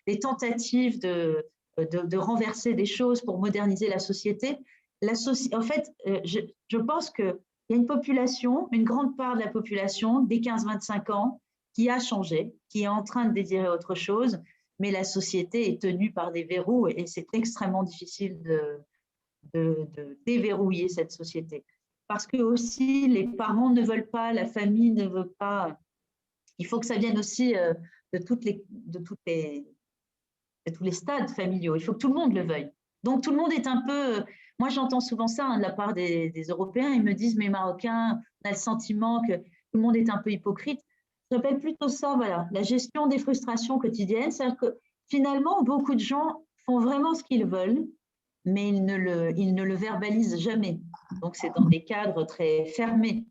les tentatives de renverser des choses pour moderniser la société, en fait, je pense qu'il y a une population, une grande part de la population, des 15-25 ans, qui a changé, qui est en train de désirer autre chose, mais la société est tenue par des verrous et c'est extrêmement difficile de déverrouiller cette société. Parce que aussi, les parents ne veulent pas, la famille ne veut pas. Il faut que ça vienne aussi de tous les stades familiaux. Il faut que tout le monde le veuille. Donc, tout le monde est un peu… Moi, j'entends souvent ça de la part des Européens. Ils me disent, mais Marocains, on a le sentiment que tout le monde est un peu hypocrite. J'appelle plutôt ça, voilà, la gestion des frustrations quotidiennes. C'est-à-dire que finalement, beaucoup de gens font vraiment ce qu'ils veulent, mais ils ne le verbalisent jamais. Donc, c'est dans des cadres très fermés.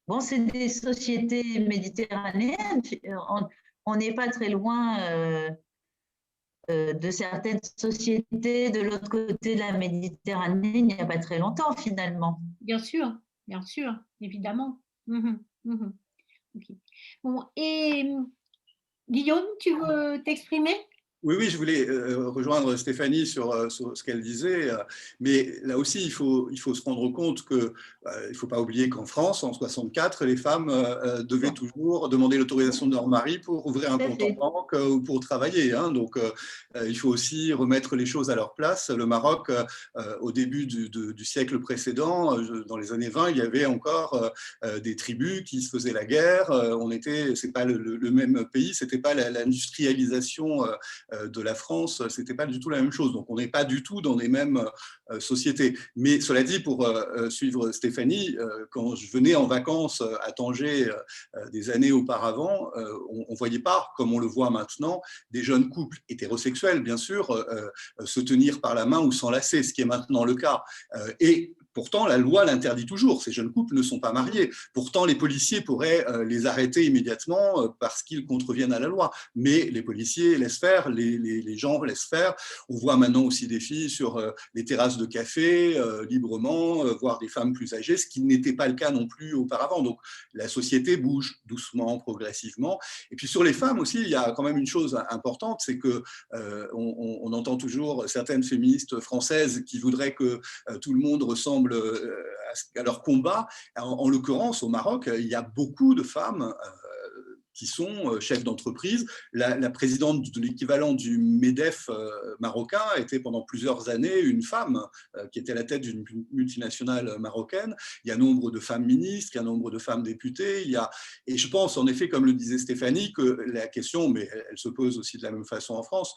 Bon, c'est des sociétés méditerranéennes. On n'est pas très loin de certaines sociétés de l'autre côté de la Méditerranée il n'y a pas très longtemps, finalement. Bien sûr, évidemment. Okay. Bon, et Guillaume, tu veux t'exprimer? Oui, je voulais rejoindre Stéphanie sur ce qu'elle disait, mais là aussi, il faut se rendre compte que il ne faut pas oublier qu'en France, en 64, les femmes devaient toujours demander l'autorisation de leur mari pour ouvrir un compte en banque ou pour travailler. Hein. Donc, il faut aussi remettre les choses à leur place. Le Maroc, au début du siècle précédent, dans les années 20, il y avait encore des tribus qui se faisaient la guerre. C'est pas le même pays, c'était pas l'industrialisation de la France, c'était pas du tout la même chose. Donc, on n'est pas du tout dans les mêmes sociétés. Mais cela dit, pour suivre Stéphanie, quand je venais en vacances à Tanger des années auparavant, on ne voyait pas, comme on le voit maintenant, des jeunes couples hétérosexuels, bien sûr, se tenir par la main ou s'enlacer, ce qui est maintenant le cas. Et pourtant, la loi l'interdit toujours. Ces jeunes couples ne sont pas mariés. Pourtant, les policiers pourraient les arrêter immédiatement parce qu'ils contreviennent à la loi. Mais les policiers laissent faire, les gens laissent faire. On voit maintenant aussi des filles sur les terrasses de café, librement, voir des femmes plus âgées, ce qui n'était pas le cas non plus auparavant. Donc, la société bouge doucement, progressivement. Et puis, sur les femmes aussi, il y a quand même une chose importante, c'est que on entend toujours certaines féministes françaises qui voudraient que tout le monde ressemble à leur combat. En l'occurrence, au Maroc, il y a beaucoup de femmes qui sont chefs d'entreprise. La présidente de l'équivalent du MEDEF marocain était pendant plusieurs années une femme qui était à la tête d'une multinationale marocaine. Il y a nombre de femmes ministres, il y a nombre de femmes députées. Et je pense, en effet, comme le disait Stéphanie, que la question, mais elle se pose aussi de la même façon en France,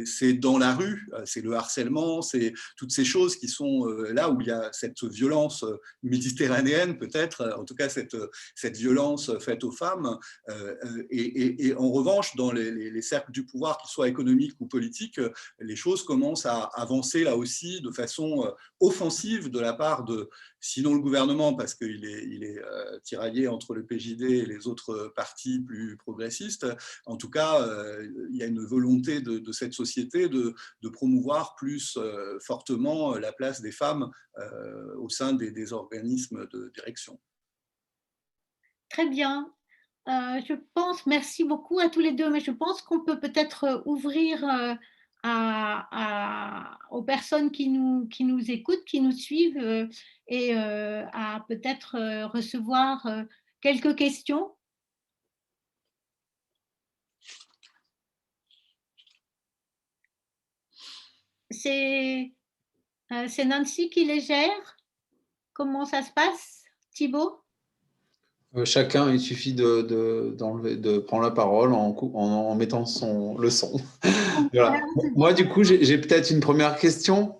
c'est dans la rue, c'est le harcèlement, c'est toutes ces choses qui sont là où il y a cette violence méditerranéenne, peut-être, en tout cas cette violence faite aux femmes. Et en revanche, dans les cercles du pouvoir, qu'ils soient économiques ou politiques, les choses commencent à avancer là aussi de façon offensive de la part de, sinon le gouvernement, parce qu'il est tiraillé entre le PJD et les autres partis plus progressistes. En tout cas, il y a une volonté de cette société de promouvoir plus fortement la place des femmes au sein des organismes de direction. Très bien. Je pense, merci beaucoup à tous les deux, mais je pense qu'on peut peut-être ouvrir aux personnes qui nous écoutent, qui nous suivent, et à peut-être recevoir quelques questions. C'est Nancy qui les gère. Comment ça se passe, Thibaut? Chacun, il suffit de prendre la parole en mettant le son. Voilà. Moi, du coup, j'ai peut-être une première question.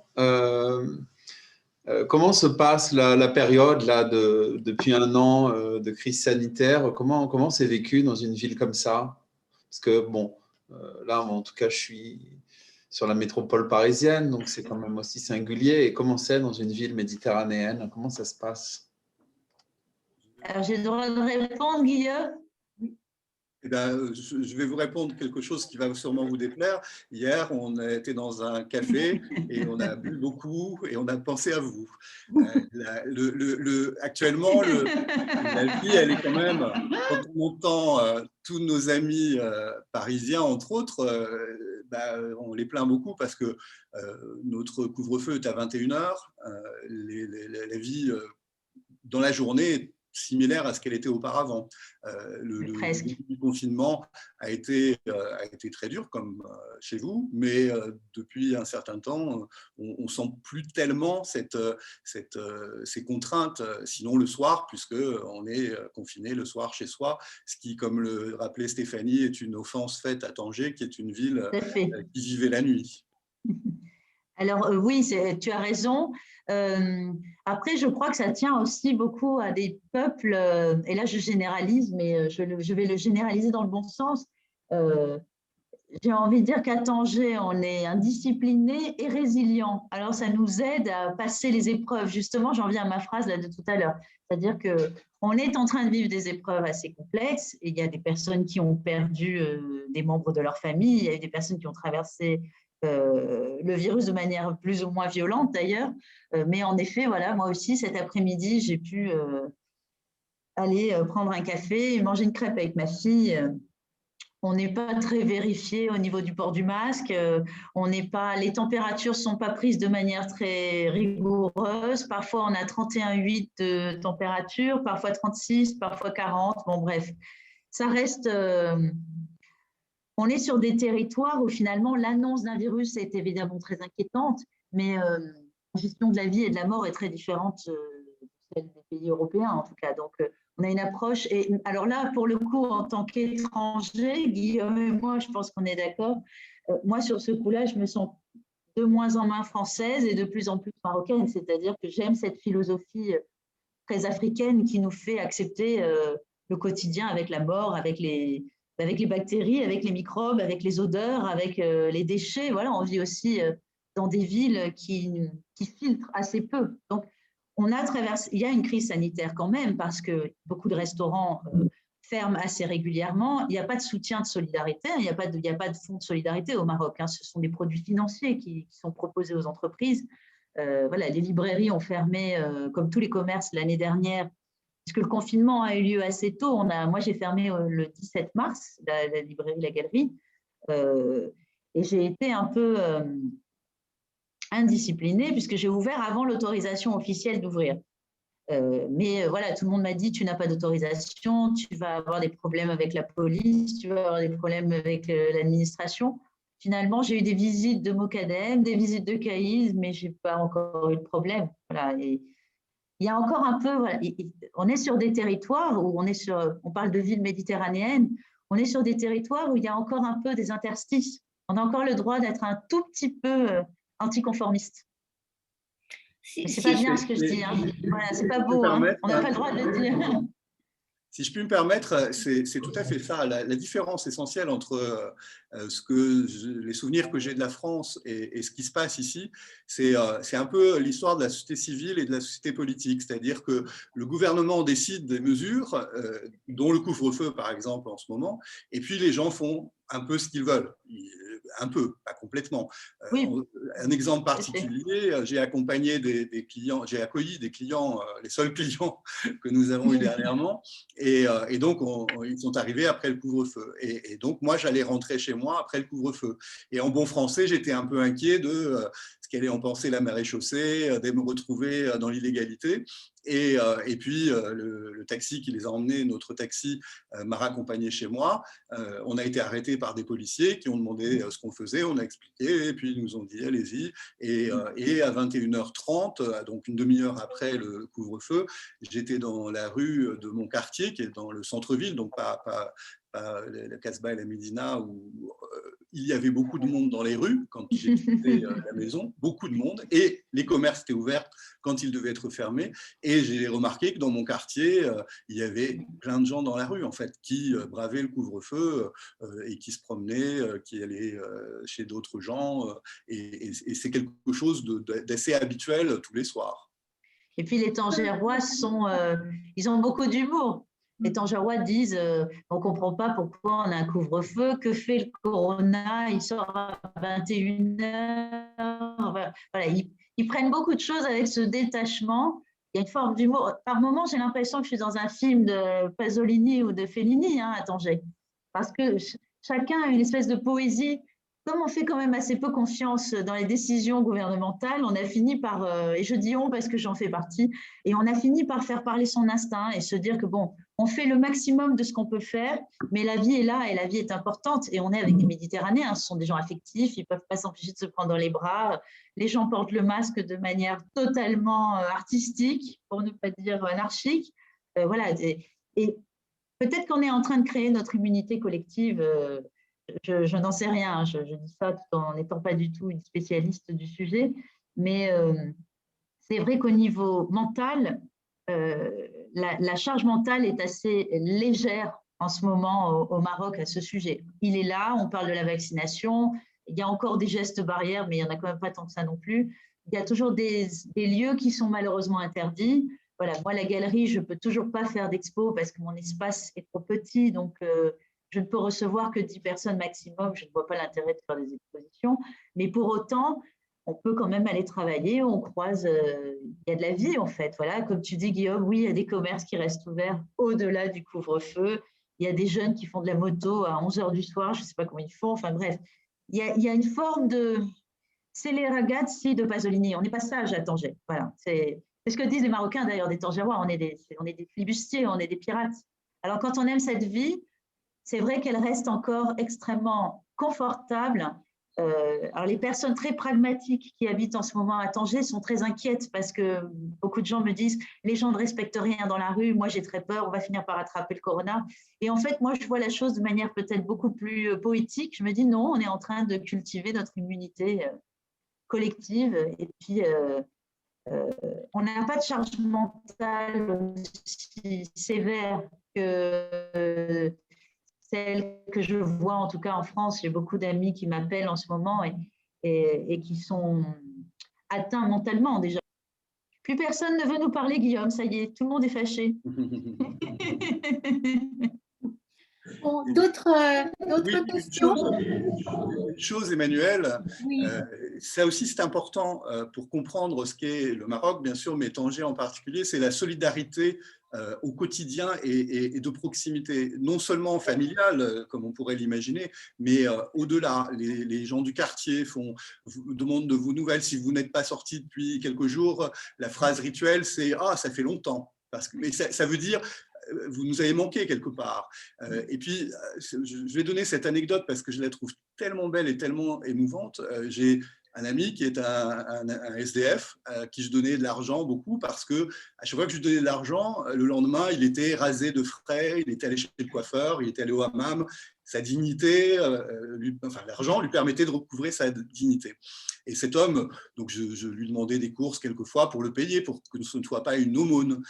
Comment se passe la période là, depuis un an de crise sanitaire? Comment c'est vécu dans une ville comme ça? Parce que, bon, là, en tout cas, je suis sur la métropole parisienne, donc c'est quand même aussi singulier. Et comment c'est dans une ville méditerranéenne? Comment ça se passe? Alors, j'ai le droit de répondre, Guillaume? Eh ben, je vais vous répondre quelque chose qui va sûrement vous déplaire. Hier, on a été dans un café et on a bu beaucoup et on a pensé à vous. Actuellement, la vie, elle est quand même, quand on entend tous nos amis parisiens, entre autres, on les plaint beaucoup parce que notre couvre-feu est à 21h. La vie dans la journée est similaire à ce qu'elle était auparavant. Le début du confinement a été très dur, comme chez vous, mais depuis un certain temps, on ne sent plus tellement ces contraintes, sinon le soir, puisqu'on est confiné le soir chez soi, ce qui, comme le rappelait Stéphanie, est une offense faite à Tanger, qui est une ville qui vivait la nuit. Alors oui, tu as raison. Après, je crois que ça tient aussi beaucoup à des peuples, et là je généralise, mais je vais le généraliser dans le bon sens. J'ai envie de dire qu'à Tanger, on est indiscipliné et résilient. Alors ça nous aide à passer les épreuves. Justement, j'en viens à ma phrase là de tout à l'heure. C'est-à-dire qu'on est en train de vivre des épreuves assez complexes. Et il y a des personnes qui ont perdu des membres de leur famille, il y a des personnes qui ont traversé le virus de manière plus ou moins violente d'ailleurs. Mais en effet, voilà, moi aussi, cet après-midi, j'ai pu aller prendre un café et manger une crêpe avec ma fille. On n'est pas très vérifié au niveau du port du masque. Les températures ne sont pas prises de manière très rigoureuse. Parfois, on a 31,8 de température, parfois 36, parfois 40. Bon, bref, ça reste... On est sur des territoires où finalement l'annonce d'un virus est évidemment très inquiétante, mais la gestion de la vie et de la mort est très différente de celle des pays européens en tout cas. Donc on a une approche, et alors là pour le coup en tant qu'étranger, Guillaume et moi je pense qu'on est d'accord, moi sur ce coup-là je me sens de moins en moins française et de plus en plus marocaine, c'est-à-dire que j'aime cette philosophie très africaine qui nous fait accepter le quotidien avec la mort, avec les bactéries, avec les microbes, avec les odeurs, avec les déchets. Voilà, on vit aussi dans des villes qui filtrent assez peu. Donc, il y a une crise sanitaire quand même parce que beaucoup de restaurants ferment assez régulièrement. Il n'y a pas de soutien de solidarité, il n'y a pas de fonds de solidarité au Maroc. Ce sont des produits financiers qui sont proposés aux entreprises. Voilà, les librairies ont fermé, comme tous les commerces l'année dernière, puisque le confinement a eu lieu assez tôt. Moi, j'ai fermé le 17 mars, la librairie, la galerie, et j'ai été un peu indisciplinée puisque j'ai ouvert avant l'autorisation officielle d'ouvrir. Mais voilà, tout le monde m'a dit, tu n'as pas d'autorisation, tu vas avoir des problèmes avec la police, tu vas avoir des problèmes avec l'administration. Finalement, j'ai eu des visites de Mocadem, des visites de CAIS, mais je n'ai pas encore eu de problème. Voilà, et il y a encore un peu, voilà, on est sur des territoires où on parle de villes méditerranéennes, on est sur des territoires où il y a encore un peu des interstices. On a encore le droit d'être un tout petit peu anticonformiste. C'est pas bien ce que je dis, hein. Voilà, c'est pas beau, hein. On n'a pas le droit de le dire. Si je puis me permettre, c'est tout à fait ça. La différence essentielle entre les souvenirs que j'ai de la France et ce qui se passe ici, c'est un peu l'histoire de la société civile et de la société politique. C'est-à-dire que le gouvernement décide des mesures, dont le couvre-feu par exemple en ce moment, et puis les gens font un peu ce qu'ils veulent. Un peu, pas complètement. Oui. Un exemple particulier, j'ai accompagné des clients, j'ai accueilli des clients, les seuls clients que nous avons eu dernièrement, et donc ils sont arrivés après le couvre-feu. Et donc moi, j'allais rentrer chez moi après le couvre-feu. Et en bon français, j'étais un peu inquiet de ce qu'allait en penser la maréchaussée, de me retrouver dans l'illégalité. Et puis, le taxi qui les a emmenés, notre taxi, m'a raccompagné chez moi. On a été arrêtés par des policiers qui ont demandé ce qu'on faisait. On a expliqué et puis ils nous ont dit allez-y. Et à 21h30, donc une demi-heure après le couvre-feu, j'étais dans la rue de mon quartier, qui est dans le centre-ville, donc pas la Casbah et la Médina, où il y avait beaucoup de monde dans les rues quand j'ai quitté la maison, beaucoup de monde, et les commerces étaient ouverts quand ils devaient être fermés. Et j'ai remarqué que dans mon quartier, il y avait plein de gens dans la rue, en fait, qui bravaient le couvre-feu et qui se promenaient, qui allaient chez d'autres gens. Et c'est quelque chose d'assez habituel tous les soirs. Et puis les Tangérois ils ont beaucoup d'humour. Les Tangérois disent on ne comprend pas pourquoi on a un couvre-feu, que fait le corona, il sort à 21h. Voilà, ils prennent beaucoup de choses avec ce détachement. Il y a une forme d'humour. Par moments, j'ai l'impression que je suis dans un film de Pasolini ou de Fellini à Tanger. Parce que chacun a une espèce de poésie. Comme on fait quand même assez peu confiance dans les décisions gouvernementales, on a fini par, et je dis on parce que j'en fais partie, et on a fini par faire parler son instinct et se dire que bon, on fait le maximum de ce qu'on peut faire, mais la vie est là et la vie est importante. Et on est avec des Méditerranéens, ce sont des gens affectifs, ils ne peuvent pas s'empêcher de se prendre dans les bras. Les gens portent le masque de manière totalement artistique, pour ne pas dire anarchique. Voilà. Et peut-être qu'on est en train de créer notre immunité collective. Je n'en sais rien, je dis ça tout en n'étant pas du tout une spécialiste du sujet, mais c'est vrai qu'au niveau mental, la charge mentale est assez légère en ce moment au Maroc à ce sujet. Il est là, on parle de la vaccination, il y a encore des gestes barrières, mais il n'y en a quand même pas tant que ça non plus. Il y a toujours des lieux qui sont malheureusement interdits. Voilà, moi, la galerie, je ne peux toujours pas faire d'expo parce que mon espace est trop petit, donc je ne peux recevoir que 10 personnes maximum. Je ne vois pas l'intérêt de faire des expositions. Mais pour autant, on peut quand même aller travailler. On croise, il y a de la vie en fait. Voilà, comme tu dis, Guillaume, oui, il y a des commerces qui restent ouverts au-delà du couvre-feu. Il y a des jeunes qui font de la moto à 11h du soir. Je ne sais pas comment ils font. Enfin bref, il y a une forme de… C'est les ragazzi de Pasolini. On n'est pas sage à Tanger. Voilà, c'est ce que disent les Marocains d'ailleurs, des Tangérois. On est des flibustiers, on est des pirates. Alors quand on aime cette vie, c'est vrai qu'elle reste encore extrêmement confortable. Alors les personnes très pragmatiques qui habitent en ce moment à Tanger sont très inquiètes parce que beaucoup de gens me disent les gens ne respectent rien dans la rue, moi j'ai très peur, on va finir par attraper le corona. Et en fait, moi je vois la chose de manière peut-être beaucoup plus poétique. Je me dis non, on est en train de cultiver notre immunité collective et puis on n'a pas de charge mentale aussi sévère que celle que je vois en tout cas en France. J'ai beaucoup d'amis qui m'appellent en ce moment et qui sont atteints mentalement déjà. Plus personne ne veut nous parler, Guillaume, ça y est, tout le monde est fâché. Bon, d'autres questions? Une chose, Emmanuel, Oui. ça aussi c'est important pour comprendre ce qu'est le Maroc, bien sûr, mais Tanger en particulier, c'est la solidarité au quotidien et de proximité, non seulement familiale, comme on pourrait l'imaginer, mais au-delà. Les gens du quartier demandent de vos nouvelles. Si vous n'êtes pas sorti depuis quelques jours, la phrase rituelle, c'est « Ah, ça fait longtemps ». Mais ça veut dire vous nous avez manqué quelque part. Et puis, je vais donner cette anecdote parce que je la trouve tellement belle et tellement émouvante. J'ai un ami qui est un SDF à qui je donnais de l'argent beaucoup parce que à chaque fois que je lui donnais de l'argent, le lendemain, il était rasé de frais, il était allé chez le coiffeur, il était allé au hammam. Sa dignité, l'argent lui permettait de recouvrer sa dignité. Et cet homme, donc je lui demandais des courses quelquefois pour le payer, pour que ce ne soit pas une aumône.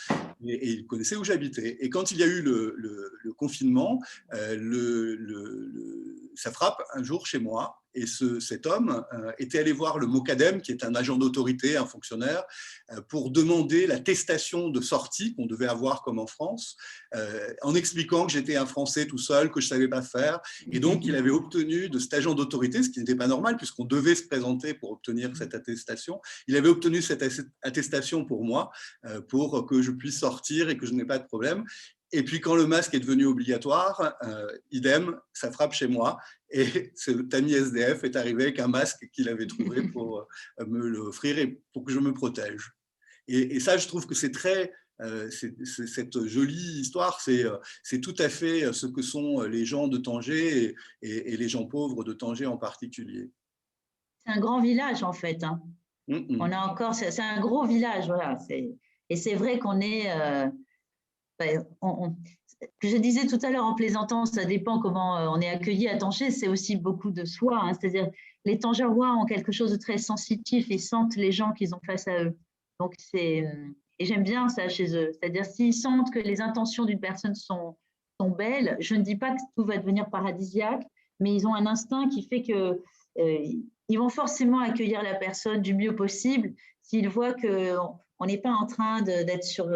Et il connaissait où j'habitais. Et quand il y a eu le confinement, ça frappe un jour chez moi. Et cet homme était allé voir le Mocadem, qui est un agent d'autorité, un fonctionnaire, pour demander l'attestation de sortie qu'on devait avoir comme en France, en expliquant que j'étais un Français tout seul, que je ne savais pas faire. Et donc, il avait obtenu de cet agent d'autorité, ce qui n'était pas normal, puisqu'on devait se présenter pour obtenir cette attestation. Il avait obtenu cette attestation pour moi, pour que je puisse sortir et que je n'ai pas de problème. Et puis, quand le masque est devenu obligatoire, idem, ça frappe chez moi. Et cet ami SDF est arrivé avec un masque qu'il avait trouvé pour me l'offrir et pour que je me protège. Et ça, je trouve que c'est très… cette jolie histoire, c'est tout à fait ce que sont les gens de Tanger et les gens pauvres de Tanger en particulier. C'est un grand village, en fait. Hein. On a encore… C'est un gros village, voilà. Et c'est vrai qu'on est… je disais tout à l'heure en plaisantant, ça dépend comment on est accueilli à Tanger, c'est aussi beaucoup de soi. Hein, c'est-à-dire, les Tangérois ont quelque chose de très sensitif et sentent les gens qu'ils ont face à eux. Donc, et j'aime bien ça chez eux. C'est-à-dire, s'ils sentent que les intentions d'une personne sont belles, je ne dis pas que tout va devenir paradisiaque, mais ils ont un instinct qui fait que ils vont forcément accueillir la personne du mieux possible s'ils voient qu'on n'est pas en train d'être sur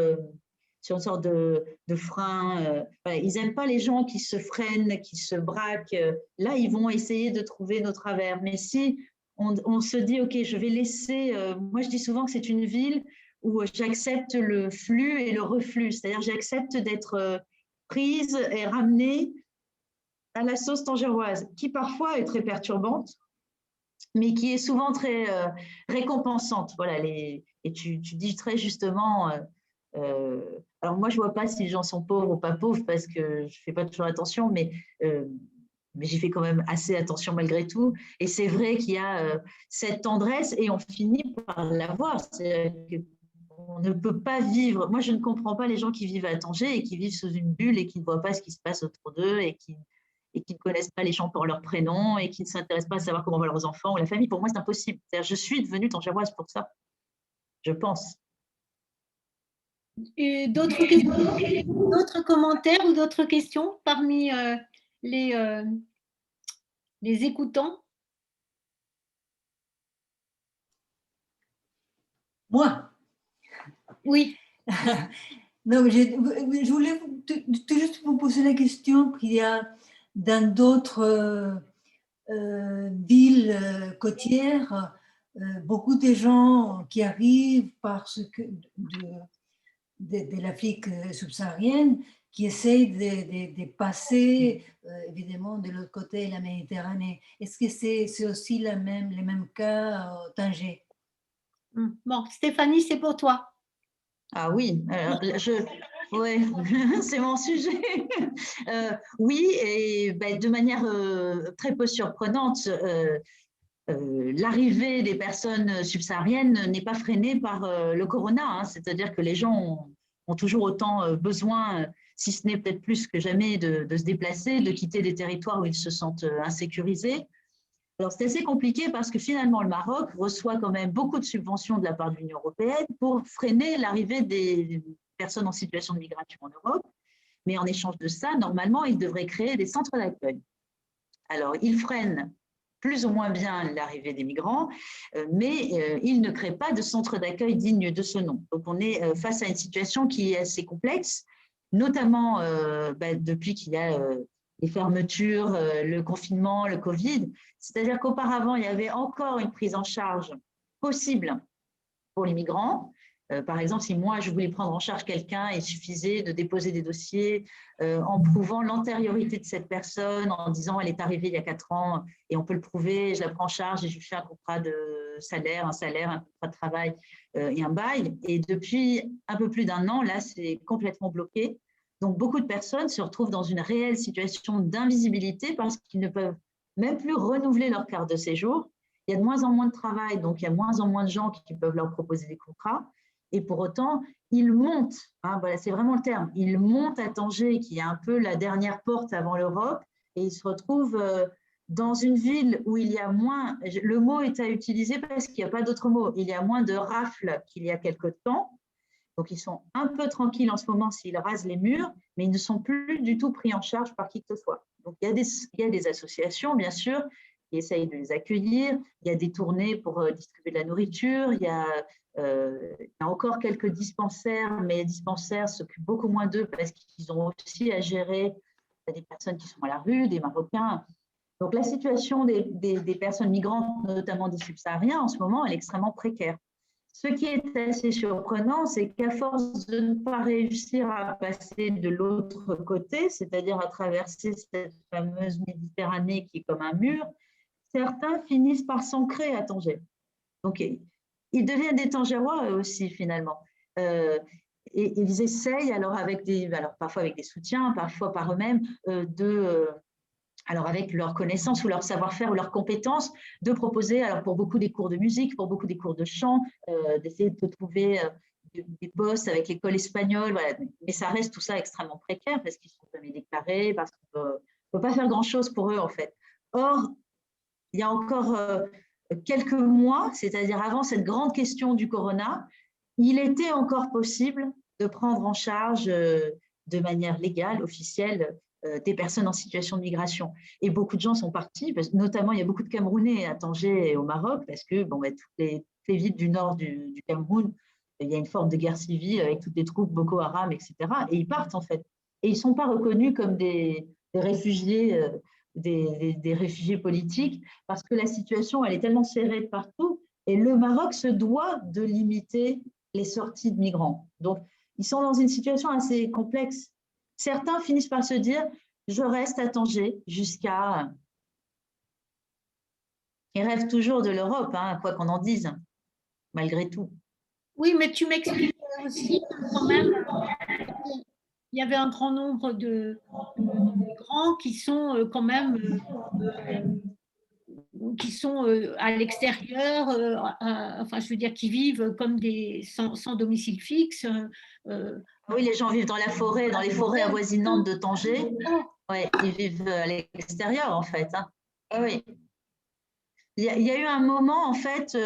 sur une sorte de frein. Voilà, ils n'aiment pas les gens qui se freinent, qui se braquent. Là, ils vont essayer de trouver nos travers. Mais si on se dit, OK, je vais laisser… moi, je dis souvent que c'est une ville où j'accepte le flux et le reflux. C'est-à-dire, j'accepte d'être prise et ramenée à la sauce tangéroise, qui parfois est très perturbante, mais qui est souvent très récompensante. Voilà, et tu dis très justement… alors moi, je ne vois pas si les gens sont pauvres ou pas pauvres parce que je ne fais pas toujours attention, mais j'y fais quand même assez attention malgré tout. Et c'est vrai qu'il y a cette tendresse et on finit par l'avoir. On ne peut pas vivre… Moi, je ne comprends pas les gens qui vivent à Tanger et qui vivent sous une bulle et qui ne voient pas ce qui se passe autour d'eux et qui ne connaissent pas les gens par leur prénom et qui ne s'intéressent pas à savoir comment vont leurs enfants ou la famille. Pour moi, c'est impossible. Je suis devenue tangéroise pour ça, je pense. D'autres commentaires ou d'autres questions parmi les écoutants? Moi? Oui. Non, mais je voulais tout juste vous poser la question qu'il y a dans d'autres villes côtières, beaucoup de gens qui arrivent de l'Afrique subsaharienne, qui essayent de passer évidemment de l'autre côté de la Méditerranée. Est-ce que c'est aussi les mêmes cas au Tanger? Bon, Stéphanie, c'est pour toi. Ah oui, ouais, c'est mon sujet. Oui, et de manière très peu surprenante, l'arrivée des personnes subsahariennes n'est pas freinée par le corona, hein, c'est-à-dire que les gens ont toujours autant besoin, si ce n'est peut-être plus que jamais, de se déplacer, de quitter des territoires où ils se sentent insécurisés. Alors, c'est assez compliqué parce que finalement, le Maroc reçoit quand même beaucoup de subventions de la part de l'Union européenne pour freiner l'arrivée des personnes en situation de migration en Europe. Mais en échange de ça, normalement, il devrait créer des centres d'accueil. Alors, il freine plus ou moins bien l'arrivée des migrants, mais il ne crée pas de centre d'accueil digne de ce nom. Donc, on est face à une situation qui est assez complexe, notamment depuis qu'il y a les fermetures, le confinement, le Covid. C'est-à-dire qu'auparavant, il y avait encore une prise en charge possible pour les migrants. Par exemple, si moi, je voulais prendre en charge quelqu'un, il suffisait de déposer des dossiers en prouvant l'antériorité de cette personne, en disant elle est arrivée il y a 4 ans et on peut le prouver, je la prends en charge et je lui fais un contrat de salaire, un contrat de travail et un bail. Et depuis un peu plus d'1 an, là, c'est complètement bloqué. Donc, beaucoup de personnes se retrouvent dans une réelle situation d'invisibilité parce qu'ils ne peuvent même plus renouveler leur carte de séjour. Il y a de moins en moins de travail, donc il y a de moins en moins de gens qui peuvent leur proposer des contrats. Et pour autant, ils montent, hein, voilà, c'est vraiment le terme, ils montent à Tanger, qui est un peu la dernière porte avant l'Europe, et ils se retrouvent dans une ville où il y a moins, le mot est à utiliser parce qu'il n'y a pas d'autre mot, il y a moins de rafles qu'il y a quelque temps. Donc, ils sont un peu tranquilles en ce moment s'ils rasent les murs, mais ils ne sont plus du tout pris en charge par qui que ce soit. Donc, il y a des associations, bien sûr, qui essayent de les accueillir. Il y a des tournées pour distribuer de la nourriture. Il y a encore quelques dispensaires, mais les dispensaires s'occupent beaucoup moins d'eux parce qu'ils ont aussi à gérer des personnes qui sont à la rue, des Marocains. Donc, la situation des personnes migrantes, notamment des subsahariens, en ce moment, elle est extrêmement précaire. Ce qui est assez surprenant, c'est qu'à force de ne pas réussir à passer de l'autre côté, c'est-à-dire à traverser cette fameuse Méditerranée qui est comme un mur, certains finissent par s'ancrer à Tanger. Donc, ils deviennent des Tangérois eux aussi, finalement. Et ils essayent, alors parfois avec des soutiens, parfois par eux-mêmes, alors avec leur connaissance ou leur savoir-faire ou leurs compétences, de proposer, alors pour beaucoup des cours de musique, pour beaucoup des cours de chant, d'essayer de trouver des postes avec l'école espagnole, voilà. Mais ça reste tout ça extrêmement précaire parce qu'ils ne sont jamais déclarés, parce qu'on ne peut pas faire grand-chose pour eux en fait. Or, il y a encore quelques mois, c'est-à-dire avant cette grande question du corona, il était encore possible de prendre en charge de manière légale, officielle, des personnes en situation de migration. Et beaucoup de gens sont partis, notamment il y a beaucoup de Camerounais à Tanger et au Maroc, parce que toutes les villes du nord du Cameroun il y a une forme de guerre civile avec toutes les troupes Boko Haram, etc. Et ils partent en fait. Et ils ne sont pas reconnus comme des réfugiés, des réfugiés politiques, parce que la situation, elle est tellement serrée de partout. Et le Maroc se doit de limiter les sorties de migrants. Donc, ils sont dans une situation assez complexe. Certains finissent par se dire, je reste à Tanger jusqu'à... Ils rêvent toujours de l'Europe, hein, quoi qu'on en dise, malgré tout. Oui, mais tu m'expliques aussi que quand même, il y avait un grand nombre de migrants qui sont quand même qui sont à l'extérieur, enfin je veux dire qui vivent comme sans domicile fixe. Oui, les gens vivent dans la forêt, dans les forêts avoisinantes de Tanger. Ouais, ils vivent à l'extérieur en fait. Hein. Oui. Il y a eu un moment en fait,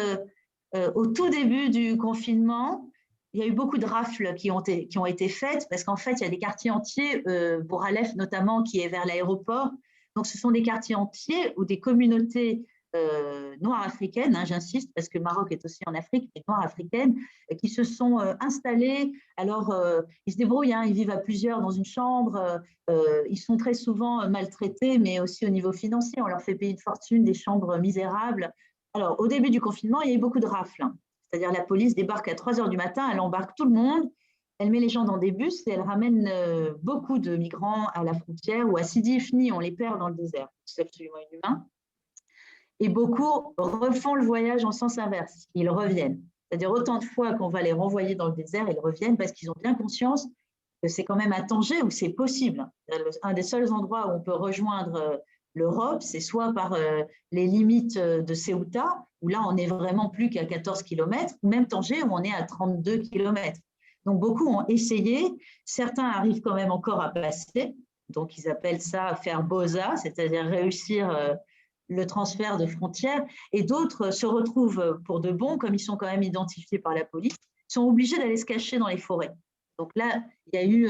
au tout début du confinement, il y a eu beaucoup de rafles qui ont été faites parce qu'en fait, il y a des quartiers entiers, pour Aleph notamment, qui est vers l'aéroport. Donc, ce sont des quartiers entiers où des communautés noires africaines, hein, j'insiste, parce que le Maroc est aussi en Afrique, mais noires africaines, qui se sont installées. Alors, ils se débrouillent, hein, ils vivent à plusieurs dans une chambre. Ils sont très souvent maltraités, mais aussi au niveau financier. On leur fait payer une fortune, des chambres misérables. Alors, au début du confinement, il y a eu beaucoup de rafles. C'est-à-dire la police débarque à 3 heures du matin, elle embarque tout le monde, elle met les gens dans des bus et elle ramène beaucoup de migrants à la frontière ou à Sidi Ifni, on les perd dans le désert. C'est absolument inhumain. Et beaucoup refont le voyage en sens inverse, ils reviennent. C'est-à-dire autant de fois qu'on va les renvoyer dans le désert, ils reviennent parce qu'ils ont bien conscience que c'est quand même à Tanger où c'est possible. Un des seuls endroits où on peut rejoindre l'Europe, c'est soit par les limites de Ceuta, où là on n'est vraiment plus qu'à 14 km, ou même Tanger où on est à 32 km. Donc beaucoup ont essayé, certains arrivent quand même encore à passer, donc ils appellent ça faire BOSA, c'est-à-dire réussir le transfert de frontières, et d'autres se retrouvent pour de bon, comme ils sont quand même identifiés par la police, sont obligés d'aller se cacher dans les forêts. Donc là, il y a eu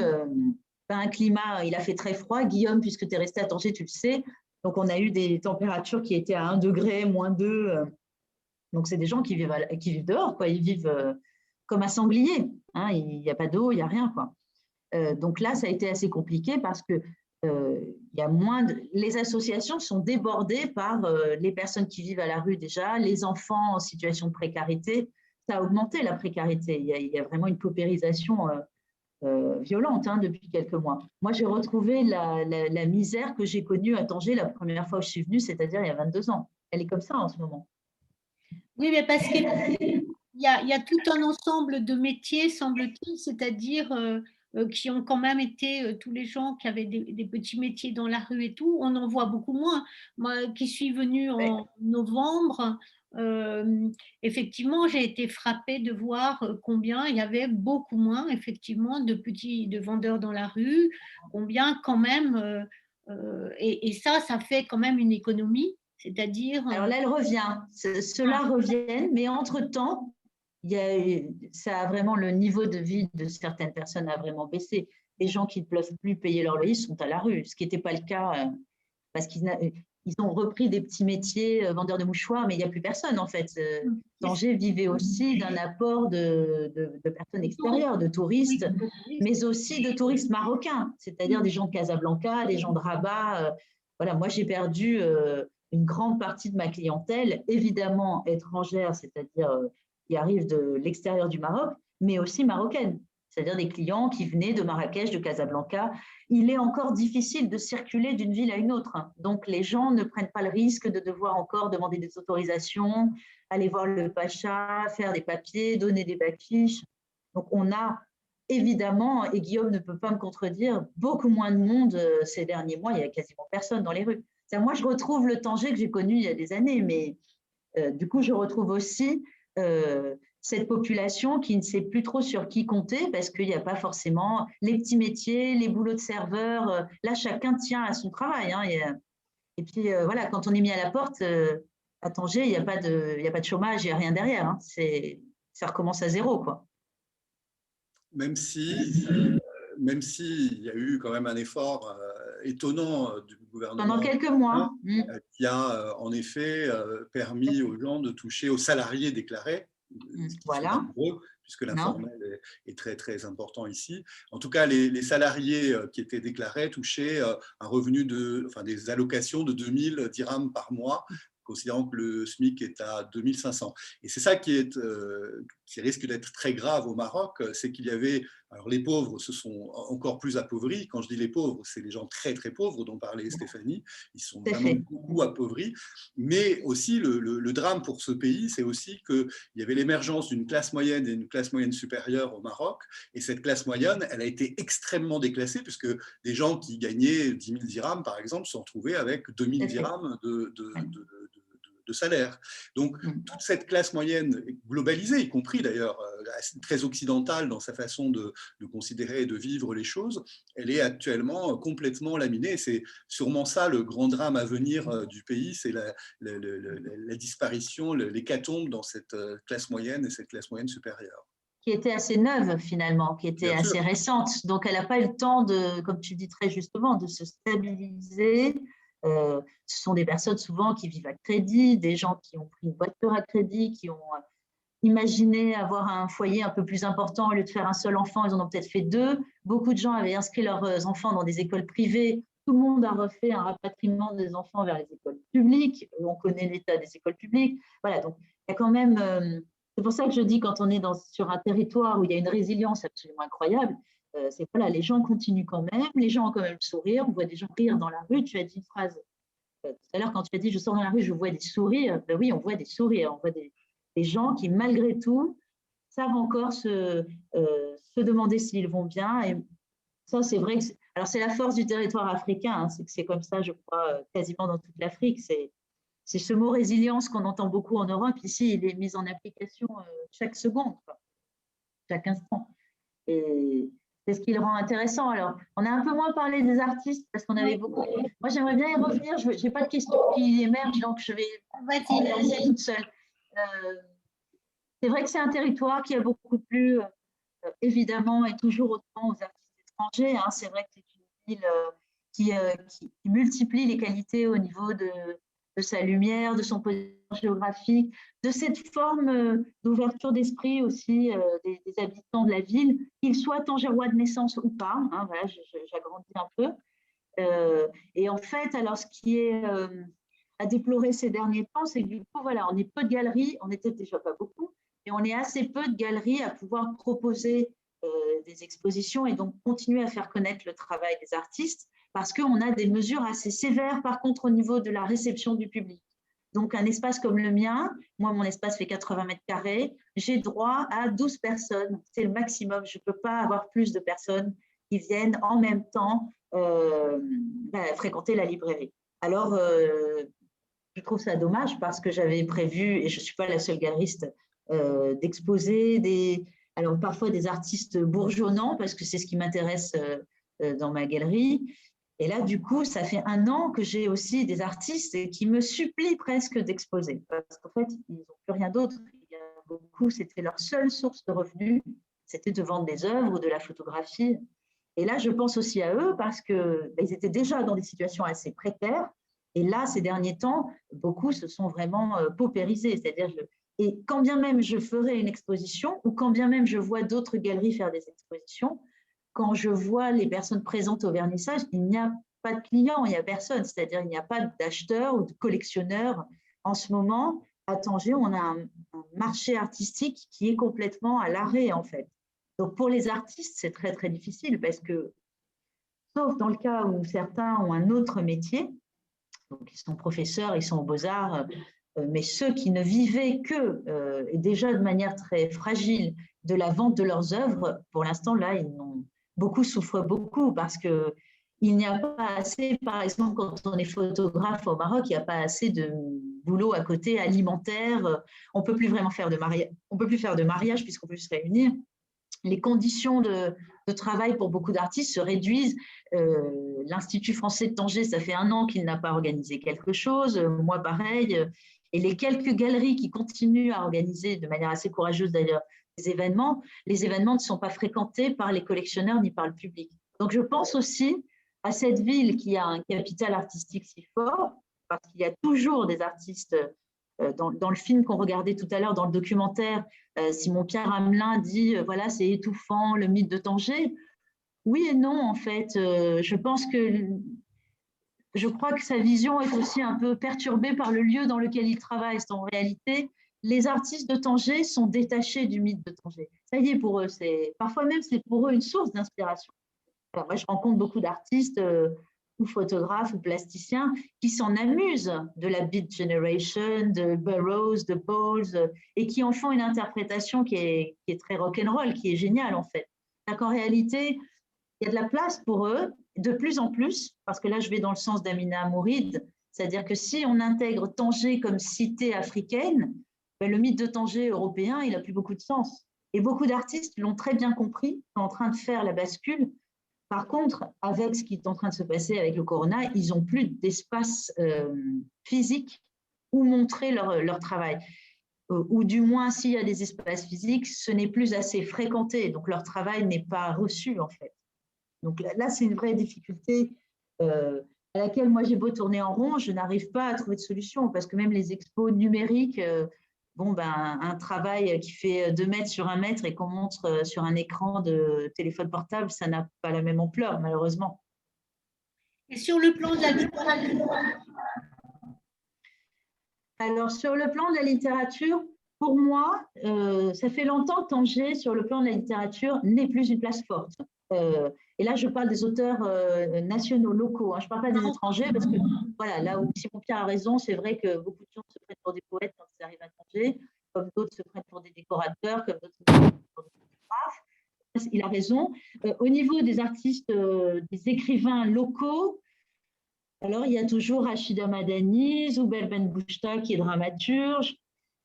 un climat, il a fait très froid. Guillaume, puisque tu es resté à Tanger, tu le sais. Donc on a eu des températures qui étaient à 1 degré, -2. Donc c'est des gens qui vivent dehors, quoi. Ils vivent comme un sanglier. Hein. Il n'y a pas d'eau, il n'y a rien, quoi. Donc là, ça a été assez compliqué parce que il y a les associations sont débordées par les personnes qui vivent à la rue déjà, les enfants en situation de précarité. Ça a augmenté la précarité. Il y a vraiment une paupérisation violente, hein, depuis quelques mois. Moi, j'ai retrouvé la misère que j'ai connue à Tanger la première fois où je suis venue, c'est-à-dire il y a 22 ans. Elle est comme ça en ce moment. Oui, mais parce qu'il y a tout un ensemble de métiers, semble-t-il, c'est-à-dire qui ont quand même été tous les gens qui avaient des petits métiers dans la rue et tout, on en voit beaucoup moins. Moi, qui suis venue en novembre, effectivement, j'ai été frappée de voir combien il y avait beaucoup moins, effectivement, de vendeurs dans la rue, combien quand même, et ça fait quand même une économie, c'est-à-dire… Alors là, elle revient. Ceux-là reviennent, mais entre-temps, ça a vraiment le niveau de vie de certaines personnes a vraiment baissé. Les gens qui ne peuvent plus payer leur loyer sont à la rue, ce qui n'était pas le cas parce qu'ils ont repris des petits métiers, vendeurs de mouchoirs, mais il n'y a plus personne en fait. Tanger vivait aussi d'un apport de personnes extérieures, de touristes, mais aussi de touristes marocains, c'est-à-dire des gens de Casablanca, des gens de Rabat. Voilà, moi j'ai perdu une grande partie de ma clientèle, évidemment étrangère, c'est-à-dire qui arrivent de l'extérieur du Maroc, mais aussi marocaine, c'est-à-dire des clients qui venaient de Marrakech, de Casablanca. Il est encore difficile de circuler d'une ville à une autre. Donc, les gens ne prennent pas le risque de devoir encore demander des autorisations, aller voir le pacha, faire des papiers, donner des bacs-fiches. Donc, on a évidemment, et Guillaume ne peut pas me contredire, beaucoup moins de monde ces derniers mois. Il n'y a quasiment personne dans les rues. Moi, je retrouve le Tanger que j'ai connu il y a des années, mais du coup, je retrouve aussi cette population qui ne sait plus trop sur qui compter parce qu'il n'y a pas forcément les petits métiers, les boulots de serveur. Là, chacun tient à son travail. Hein, et puis, voilà, quand on est mis à la porte, à Tanger, il n'y a pas de chômage, il n'y a rien derrière. Hein, ça recommence à zéro, quoi. Même si il y a eu quand même un effort étonnant du gouvernement pendant quelques mois, qui a en effet permis aux gens de toucher, aux salariés déclarés, Voilà. Nombreux, puisque l'informel est très, très important ici. En tout cas, les salariés qui étaient déclarés touchaient un revenu des allocations de 2000 dirhams par mois, considérant que le SMIC est à 2500. Et c'est ça qui risque d'être très grave au Maroc, c'est qu'il y avait, alors les pauvres se sont encore plus appauvris. Quand je dis les pauvres, c'est les gens très très pauvres dont parlait Stéphanie, ils sont vraiment beaucoup appauvris, mais aussi le drame pour ce pays, c'est aussi qu'il y avait l'émergence d'une classe moyenne et une classe moyenne supérieure au Maroc, et cette classe moyenne, elle a été extrêmement déclassée, puisque des gens qui gagnaient 10 000 dirhams, par exemple, se sont retrouvés avec 2000 dirhams de salaire. Donc, toute cette classe moyenne globalisée, y compris d'ailleurs très occidentale dans sa façon de considérer et de vivre les choses, elle est actuellement complètement laminée. C'est sûrement ça le grand drame à venir du pays, c'est la disparition, l'hécatombe dans cette classe moyenne et cette classe moyenne supérieure. Qui était assez neuve finalement, qui était assez récente. Donc, elle n'a pas eu le temps de, comme tu dis très justement, de se stabiliser. Ce sont des personnes souvent qui vivent à crédit, des gens qui ont pris une voiture à crédit, qui ont imaginé avoir un foyer un peu plus important au lieu de faire un seul enfant, ils en ont peut-être fait 2. Beaucoup de gens avaient inscrit leurs enfants dans des écoles privées. Tout le monde a refait un rapatriement des enfants vers les écoles publiques. On connaît l'état des écoles publiques. Voilà, donc il y a quand même... c'est pour ça que je dis, quand on est sur un territoire où il y a une résilience absolument incroyable, c'est voilà, les gens continuent quand même, les gens ont quand même le sourire, on voit des gens rire dans la rue. Tu as dit une phrase tout à l'heure quand tu as dit « je sors dans la rue, je vois des sourires ». Ben oui, on voit des sourires, on voit des gens qui, malgré tout, savent encore se demander s'ils vont bien. Et ça, c'est vrai que alors c'est la force du territoire africain, hein, c'est que c'est comme ça, je crois, quasiment dans toute l'Afrique. C'est ce mot résilience qu'on entend beaucoup en Europe. Ici, il est mis en application chaque seconde, chaque instant. Et c'est ce qui le rend intéressant. Alors, on a un peu moins parlé des artistes parce qu'on avait beaucoup. Moi, j'aimerais bien y revenir. Je n'ai pas de questions qui émergent, donc je vais passer toute seule. C'est vrai que c'est un territoire qui a beaucoup plu, évidemment, et toujours autant aux artistes étrangers. Hein. C'est vrai que c'est une ville qui multiplie les qualités au niveau de sa lumière, de son position géographique, de cette forme d'ouverture d'esprit aussi des habitants de la ville, qu'ils soient tangérois de naissance ou pas. Hein, voilà, j'agrandis un peu. Et en fait, alors ce qui est à déplorer ces derniers temps, c'est que du coup, voilà, on est peu de galeries, on n'était déjà pas beaucoup, et on est assez peu de galeries à pouvoir proposer des expositions et donc continuer à faire connaître le travail des artistes, parce qu'on a des mesures assez sévères, par contre, au niveau de la réception du public. Donc, un espace comme le mien, moi, mon espace fait 80 mètres carrés, j'ai droit à 12 personnes, c'est le maximum. Je ne peux pas avoir plus de personnes qui viennent en même temps fréquenter la librairie. Alors, je trouve ça dommage parce que j'avais prévu, et je ne suis pas la seule galeriste, d'exposer alors parfois des artistes bourgeonnants, parce que c'est ce qui m'intéresse dans ma galerie. Et là, du coup, ça fait 1 an que j'ai aussi des artistes qui me supplient presque d'exposer. Parce qu'en fait, ils n'ont plus rien d'autre. Il y a beaucoup, c'était leur seule source de revenus, c'était de vendre des œuvres ou de la photographie. Et là, je pense aussi à eux parce qu'ils étaient déjà dans des situations assez précaires. Et là, ces derniers temps, beaucoup se sont vraiment paupérisés. C'est-à-dire, et quand bien même je ferai une exposition ou quand bien même je vois d'autres galeries faire des expositions, quand je vois les personnes présentes au vernissage, il n'y a pas de clients, il n'y a personne. C'est-à-dire, il n'y a pas d'acheteurs ou de collectionneurs. En ce moment, à Tanger, on a un marché artistique qui est complètement à l'arrêt, en fait. Donc, pour les artistes, c'est très, très difficile parce que, sauf dans le cas où certains ont un autre métier, donc ils sont professeurs, ils sont aux Beaux-Arts, mais ceux qui ne vivaient que, et déjà de manière très fragile, de la vente de leurs œuvres, pour l'instant, là, beaucoup souffrent beaucoup parce qu'il n'y a pas assez, par exemple, quand on est photographe au Maroc, il n'y a pas assez de boulot à côté alimentaire. On ne peut plus vraiment faire de mariage, on peut plus faire de mariage puisqu'on peut se réunir. Les conditions de travail pour beaucoup d'artistes se réduisent. L'Institut français de Tanger, ça fait 1 an qu'il n'a pas organisé quelque chose. Moi, pareil. Et les quelques galeries qui continuent à organiser de manière assez courageuse d'ailleurs les événements ne sont pas fréquentés par les collectionneurs ni par le public. Donc, je pense aussi à cette ville qui a un capital artistique si fort, parce qu'il y a toujours des artistes Dans le film qu'on regardait tout à l'heure, dans le documentaire, Simon-Pierre Hamelin dit voilà, c'est étouffant, le mythe de Tanger. Oui et non, en fait. Je crois que sa vision est aussi un peu perturbée par le lieu dans lequel il travaille. En réalité, les artistes de Tanger sont détachés du mythe de Tanger. Ça y est, pour eux, parfois même, c'est pour eux une source d'inspiration. Moi, je rencontre beaucoup d'artistes ou photographes ou plasticiens qui s'en amusent de la Beat Generation, de Burroughs, de Bowles, et qui en font une interprétation qui est très rock'n'roll, qui est géniale, en fait. Donc, en réalité, il y a de la place pour eux, de plus en plus, parce que là, je vais dans le sens d'Amina Mouride, c'est-à-dire que si on intègre Tanger comme cité africaine, ben, le mythe de Tanger européen, il n'a plus beaucoup de sens. Et beaucoup d'artistes l'ont très bien compris, sont en train de faire la bascule. Par contre, avec ce qui est en train de se passer avec le corona, ils n'ont plus d'espace physique où montrer leur travail. Ou du moins, s'il y a des espaces physiques, ce n'est plus assez fréquenté, donc leur travail n'est pas reçu, en fait. Donc là, c'est une vraie difficulté à laquelle moi, j'ai beau tourner en rond, je n'arrive pas à trouver de solution, parce que même les expos numériques, un travail qui fait 2 mètres sur 1 mètre et qu'on montre sur un écran de téléphone portable, ça n'a pas la même ampleur, malheureusement. Et sur le plan de la littérature? Alors, sur le plan de la littérature, pour moi, ça fait longtemps que Tanger, sur le plan de la littérature, n'est plus une place forte. Et là, je parle des auteurs nationaux, locaux. Hein. Je ne parle pas des étrangers, parce que voilà, là où Simon-Pierre a raison, c'est vrai que beaucoup de gens se prennent pour des poètes quand ils arrivent à Tanger, comme d'autres se prennent pour des décorateurs, comme d'autres se prennent pour des photographes. Il a raison. Au niveau des artistes, des écrivains locaux, alors il y a toujours Rachida Madani, Zoubel Ben Bouchta qui est dramaturge.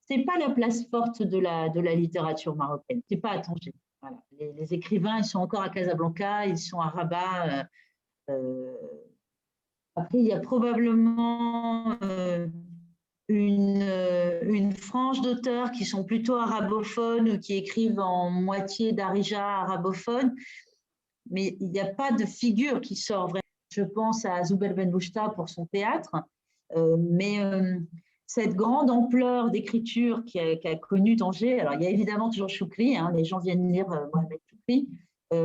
Ce n'est pas la place forte de la littérature marocaine. Ce n'est pas à Tanger. Voilà. Les écrivains, ils sont encore à Casablanca, ils sont à Rabat. Après, il y a probablement une frange d'auteurs qui sont plutôt arabophones ou qui écrivent en moitié darija arabophone, mais il n'y a pas de figure qui sort vraiment. Je pense à Zoubel Ben Bouchta pour son théâtre, mais cette grande ampleur d'écriture qu'a connue Tanger, alors il y a évidemment toujours Choukri, hein, les gens viennent lire Mohamed Choukri,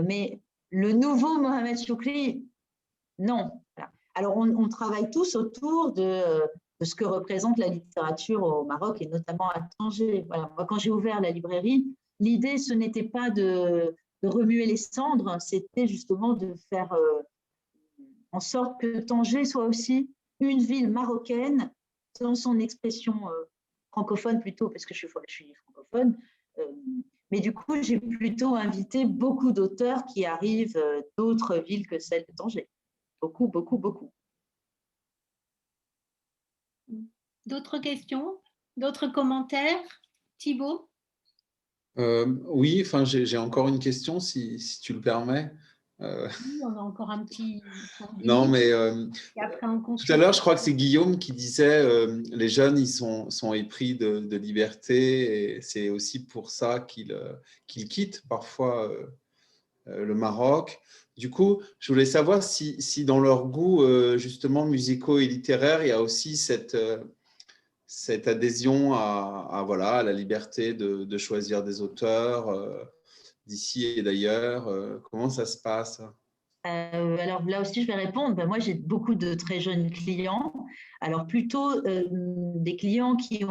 mais le nouveau Mohamed Choukri, non. Voilà. Alors on travaille tous autour de ce que représente la littérature au Maroc et notamment à Tanger. Voilà. Moi, quand j'ai ouvert la librairie, l'idée, ce n'était pas de remuer les cendres, c'était justement de faire en sorte que Tanger soit aussi une ville marocaine dans son expression francophone plutôt, parce que je suis francophone. Mais du coup, j'ai plutôt invité beaucoup d'auteurs qui arrivent d'autres villes que celle de Tanger. Beaucoup, beaucoup, beaucoup. D'autres questions? D'autres commentaires? Thibaut? Oui, enfin, j'ai encore une question, si tu le permets. Oui, on a encore un petit… Non, mais après, on tout à l'heure, je crois que c'est Guillaume qui disait les jeunes, ils sont épris de liberté et c'est aussi pour ça qu'ils quittent parfois le Maroc. Du coup, je voulais savoir si dans leur goût justement musicaux et littéraires, il y a aussi cette adhésion à la liberté de choisir des auteurs d'ici et d'ailleurs. Comment ça se passe? Alors là aussi, je vais répondre. Ben, moi, j'ai beaucoup de très jeunes clients. Alors plutôt des clients qui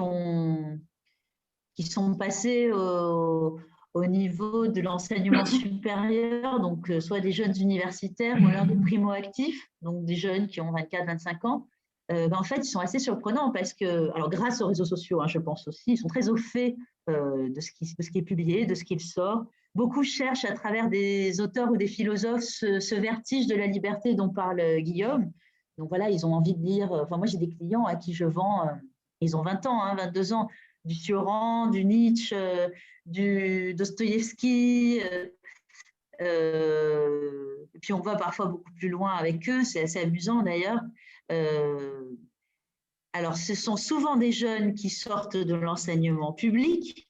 sont passés au niveau de l'enseignement supérieur, donc soit des jeunes universitaires ou alors des primo-actifs, donc des jeunes qui ont 24-25 ans. Ben, en fait, ils sont assez surprenants parce que, alors grâce aux réseaux sociaux, hein, je pense aussi, ils sont très au fait de ce qui est publié, de ce qu'il sort. Beaucoup cherchent à travers des auteurs ou des philosophes ce vertige de la liberté dont parle Guillaume. Donc voilà, ils ont envie de lire. Enfin, moi, j'ai des clients à qui je vends, ils ont 20 ans, hein, 22 ans, du Cioran, du Nietzsche, du Dostoïevski. Et puis on va parfois beaucoup plus loin avec eux, c'est assez amusant d'ailleurs. Alors, ce sont souvent des jeunes qui sortent de l'enseignement public.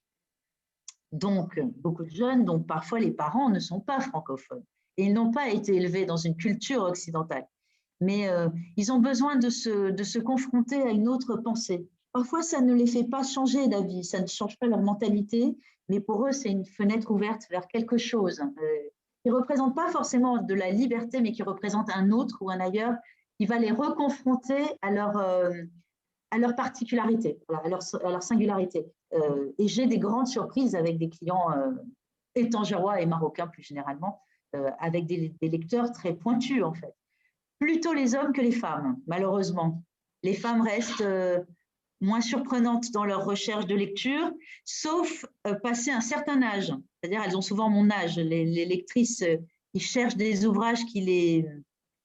Donc, beaucoup de jeunes dont parfois les parents ne sont pas francophones et ils n'ont pas été élevés dans une culture occidentale. Mais ils ont besoin de se confronter à une autre pensée. Parfois, ça ne les fait pas changer d'avis, ça ne change pas leur mentalité, mais pour eux, c'est une fenêtre ouverte vers quelque chose qui ne représente pas forcément de la liberté, mais qui représente un autre ou un ailleurs, qui va les reconfronter à leur particularité, à leur singularité. Et j'ai des grandes surprises avec des clients étangerois et marocains plus généralement, avec des lecteurs très pointus en fait. Plutôt les hommes que les femmes, malheureusement. Les femmes restent moins surprenantes dans leur recherche de lecture, sauf passé un certain âge. C'est-à-dire, elles ont souvent mon âge. Les lectrices qui cherchent des ouvrages qui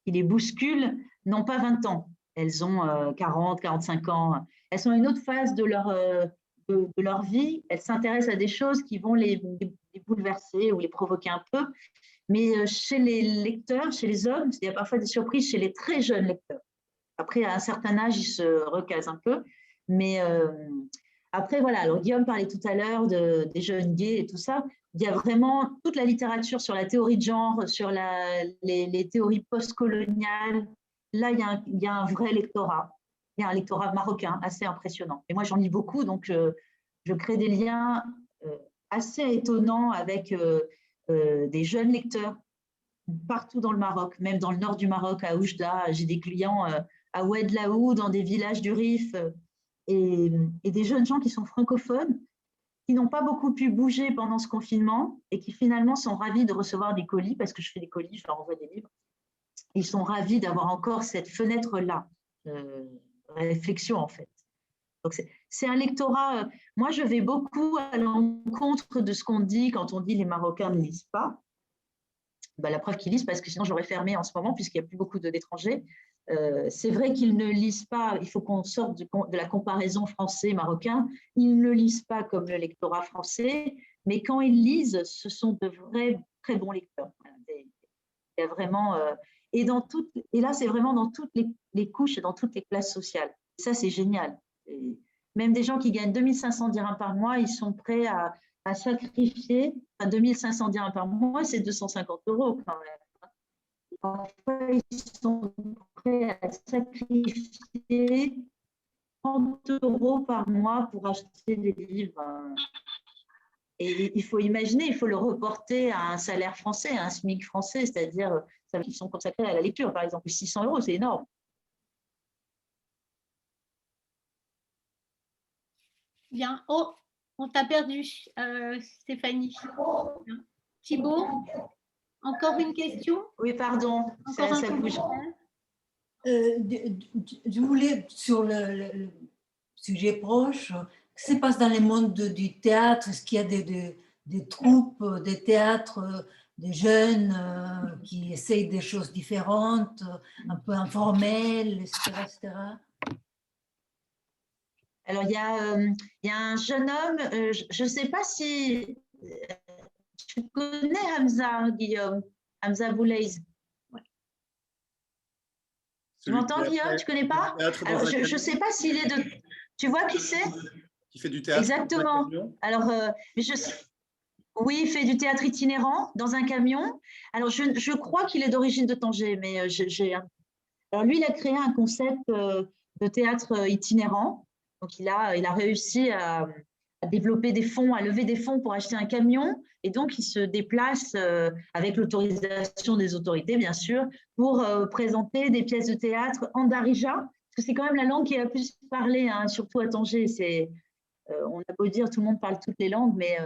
les bousculent n'ont pas 20 ans. Elles ont 40, 45 ans. Elles sont à une autre phase de leur vie. Elles s'intéressent à des choses qui vont les bouleverser ou les provoquer un peu. Mais chez les lecteurs, chez les hommes, il y a parfois des surprises chez les très jeunes lecteurs. Après, à un certain âge, ils se recasent un peu. Mais après, voilà, alors Guillaume parlait tout à l'heure des jeunes gays et tout ça. Il y a vraiment toute la littérature sur la théorie de genre, sur les théories postcoloniales. Là, il y a un vrai lectorat. Il y a un lectorat marocain assez impressionnant. Et moi, j'en lis beaucoup, donc je crée des liens assez étonnants avec des jeunes lecteurs partout dans le Maroc, même dans le nord du Maroc, à Oujda. J'ai des clients à Oued-Laou, dans des villages du Rif, et des jeunes gens qui sont francophones, qui n'ont pas beaucoup pu bouger pendant ce confinement et qui finalement sont ravis de recevoir des colis, parce que je fais des colis, je leur envoie des livres. Ils sont ravis d'avoir encore cette fenêtre-là, réflexion en fait. Donc c'est un lectorat. Moi, je vais beaucoup à l'encontre de ce qu'on dit quand on dit les Marocains ne lisent pas. Ben, la preuve qu'ils lisent, parce que sinon j'aurais fermé en ce moment, puisqu'il n'y a plus beaucoup d'étrangers. C'est vrai qu'ils ne lisent pas, il faut qu'on sorte de la comparaison français-marocain. Ils ne lisent pas comme le lectorat français, mais quand ils lisent, ce sont de vrais, très bons lecteurs. Il y a vraiment. Et là, c'est vraiment dans toutes les couches et dans toutes les classes sociales. Et ça, c'est génial. Et même des gens qui gagnent 2500 dirhams par mois, ils sont prêts à sacrifier. Enfin, 2500 dirhams par mois, c'est 250 € quand même. Parfois, ils sont prêts à sacrifier 30 € par mois pour acheter des livres. Et il faut imaginer, il faut le reporter à un salaire français, à un SMIC français, c'est-à-dire qu'ils sont consacrés à la lecture, par exemple. 600 €, c'est énorme. Bien. Oh, on t'a perdu, Stéphanie. Thibaut, encore une question? Oui, pardon, ça bouge. Je voulais, sur le sujet proche, qu'est-ce qui se passe dans le monde du théâtre? Est-ce qu'il y a des troupes, des théâtres, des jeunes qui essayent des choses différentes, un peu informelles, etc. etc. Alors, il y a un jeune homme, je ne sais pas si tu connais Hamza, Guillaume, Hamza Boulez. Ouais. Tu m'entends, Guillaume? Tu ne connais pas? Alors, je ne sais pas s'il est de… Tu vois qui c'est? Qui fait du théâtre. Exactement. Alors, oui, il fait du théâtre itinérant dans un camion. Alors, je crois qu'il est d'origine de Tanger, mais alors, lui, il a créé un concept de théâtre itinérant. Donc, il a réussi à développer des fonds, à lever des fonds pour acheter un camion. Et donc, il se déplace avec l'autorisation des autorités, bien sûr, pour présenter des pièces de théâtre en darija. Parce que c'est quand même la langue qui est la plus parlée, hein, surtout à Tanger. On a beau dire, tout le monde parle toutes les langues, mais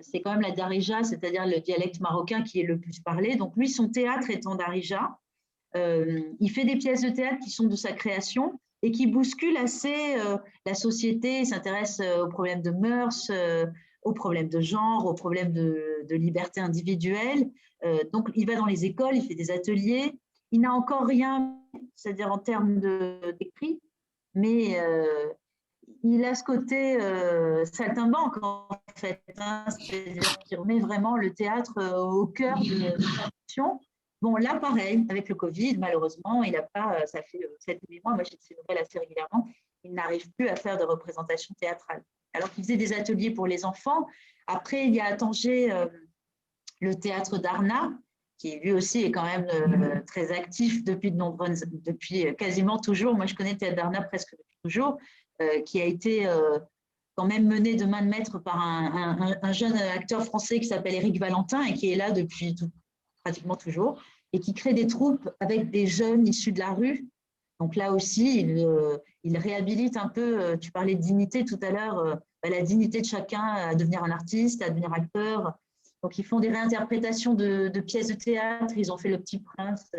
c'est quand même la darija, c'est-à-dire le dialecte marocain qui est le plus parlé. Donc, lui, son théâtre est en darija. Il fait des pièces de théâtre qui sont de sa création et qui bousculent assez la société. Il s'intéresse aux problèmes de mœurs, aux problèmes de genre, aux problèmes de liberté individuelle. Donc, il va dans les écoles, il fait des ateliers. Il n'a encore rien, c'est-à-dire en termes d'écrit, mais il a ce côté saltimbanque, en fait, hein, c'est-à-dire qu'il remet vraiment le théâtre au cœur de l'action. Bon, là, pareil, avec le Covid, malheureusement, il n'a pas, ça fait 7-8 mois, moi j'ai de ces nouvelles assez régulièrement, il n'arrive plus à faire de représentation théâtrale. Alors qu'il faisait des ateliers pour les enfants. Après, il y a à Tanger le théâtre d'Arna, qui lui aussi est quand même très actif depuis quasiment toujours. Moi, je connais le théâtre d'Arna presque depuis toujours. qui a été quand même menée de main de maître par un jeune acteur français qui s'appelle Éric Valentin et qui est là depuis pratiquement toujours, et qui crée des troupes avec des jeunes issus de la rue. Donc là aussi, il réhabilite un peu, tu parlais de dignité tout à l'heure, la dignité de chacun à devenir un artiste, à devenir acteur. Donc ils font des réinterprétations de pièces de théâtre, ils ont fait Le Petit Prince,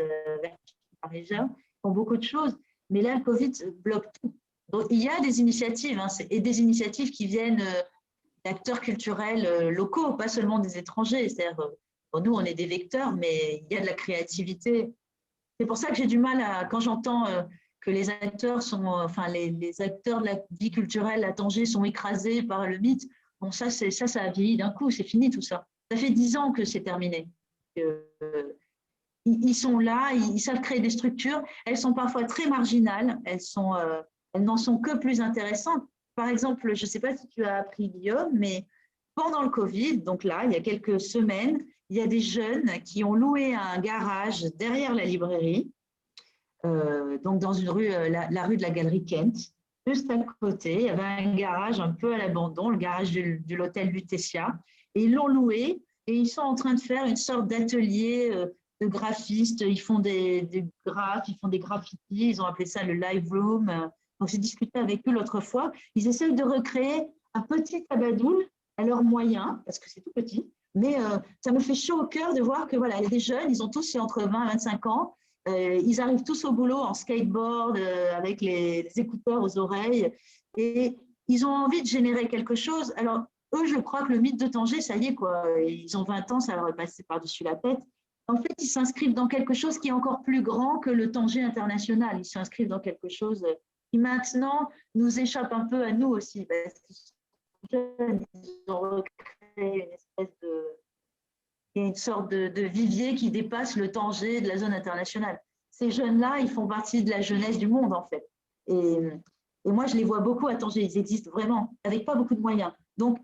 Parisien, ils font beaucoup de choses. Mais là, le Covid bloque tout. Donc il y a des initiatives, et des initiatives qui viennent d'acteurs culturels locaux, pas seulement des étrangers. C'est-à-dire, nous, on est des vecteurs, mais il y a de la créativité. C'est pour ça que j'ai du mal quand j'entends que les acteurs les acteurs de la vie culturelle à Tanger sont écrasés par le mythe. Bon, ça a vieilli d'un coup, c'est fini tout ça. Ça fait 10 ans que c'est terminé. Ils sont là, ils savent créer des structures. Elles sont parfois très marginales, elles n'en sont que plus intéressantes. Par exemple, je ne sais pas si tu as appris, Guillaume, mais pendant le Covid, donc là, il y a quelques semaines, il y a des jeunes qui ont loué un garage derrière la librairie, donc dans une rue, la rue de la Galerie Kent. Juste à côté, il y avait un garage un peu à l'abandon, le garage de l'hôtel Lutetia, et ils l'ont loué et ils sont en train de faire une sorte d'atelier de graphistes. Ils font des graphes, ils font des graffitis, ils ont appelé ça le live room. Donc j'ai discuté avec eux l'autre fois. Ils essayent de recréer un petit tabadoul à leurs moyens, parce que c'est tout petit. Mais ça me fait chaud au cœur de voir que voilà, les jeunes, ils ont tous entre 20 et 25 ans. Ils arrivent tous au boulot en skateboard, avec les écouteurs aux oreilles. Et ils ont envie de générer quelque chose. Alors, eux, je crois que le mythe de Tanger, ça y est, quoi. Ils ont 20 ans, ça leur est passé par-dessus la tête. En fait, ils s'inscrivent dans quelque chose qui est encore plus grand que le Tanger international. Ils s'inscrivent dans quelque chose qui maintenant nous échappe un peu à nous aussi. Parce qu'ils sont jeunes, ils ont recréé une espèce de... Il y a une sorte de vivier qui dépasse le Tanger de la zone internationale. Ces jeunes-là, ils font partie de la jeunesse du monde, en fait. Et moi, je les vois beaucoup à Tanger. Ils existent vraiment, avec pas beaucoup de moyens. Donc,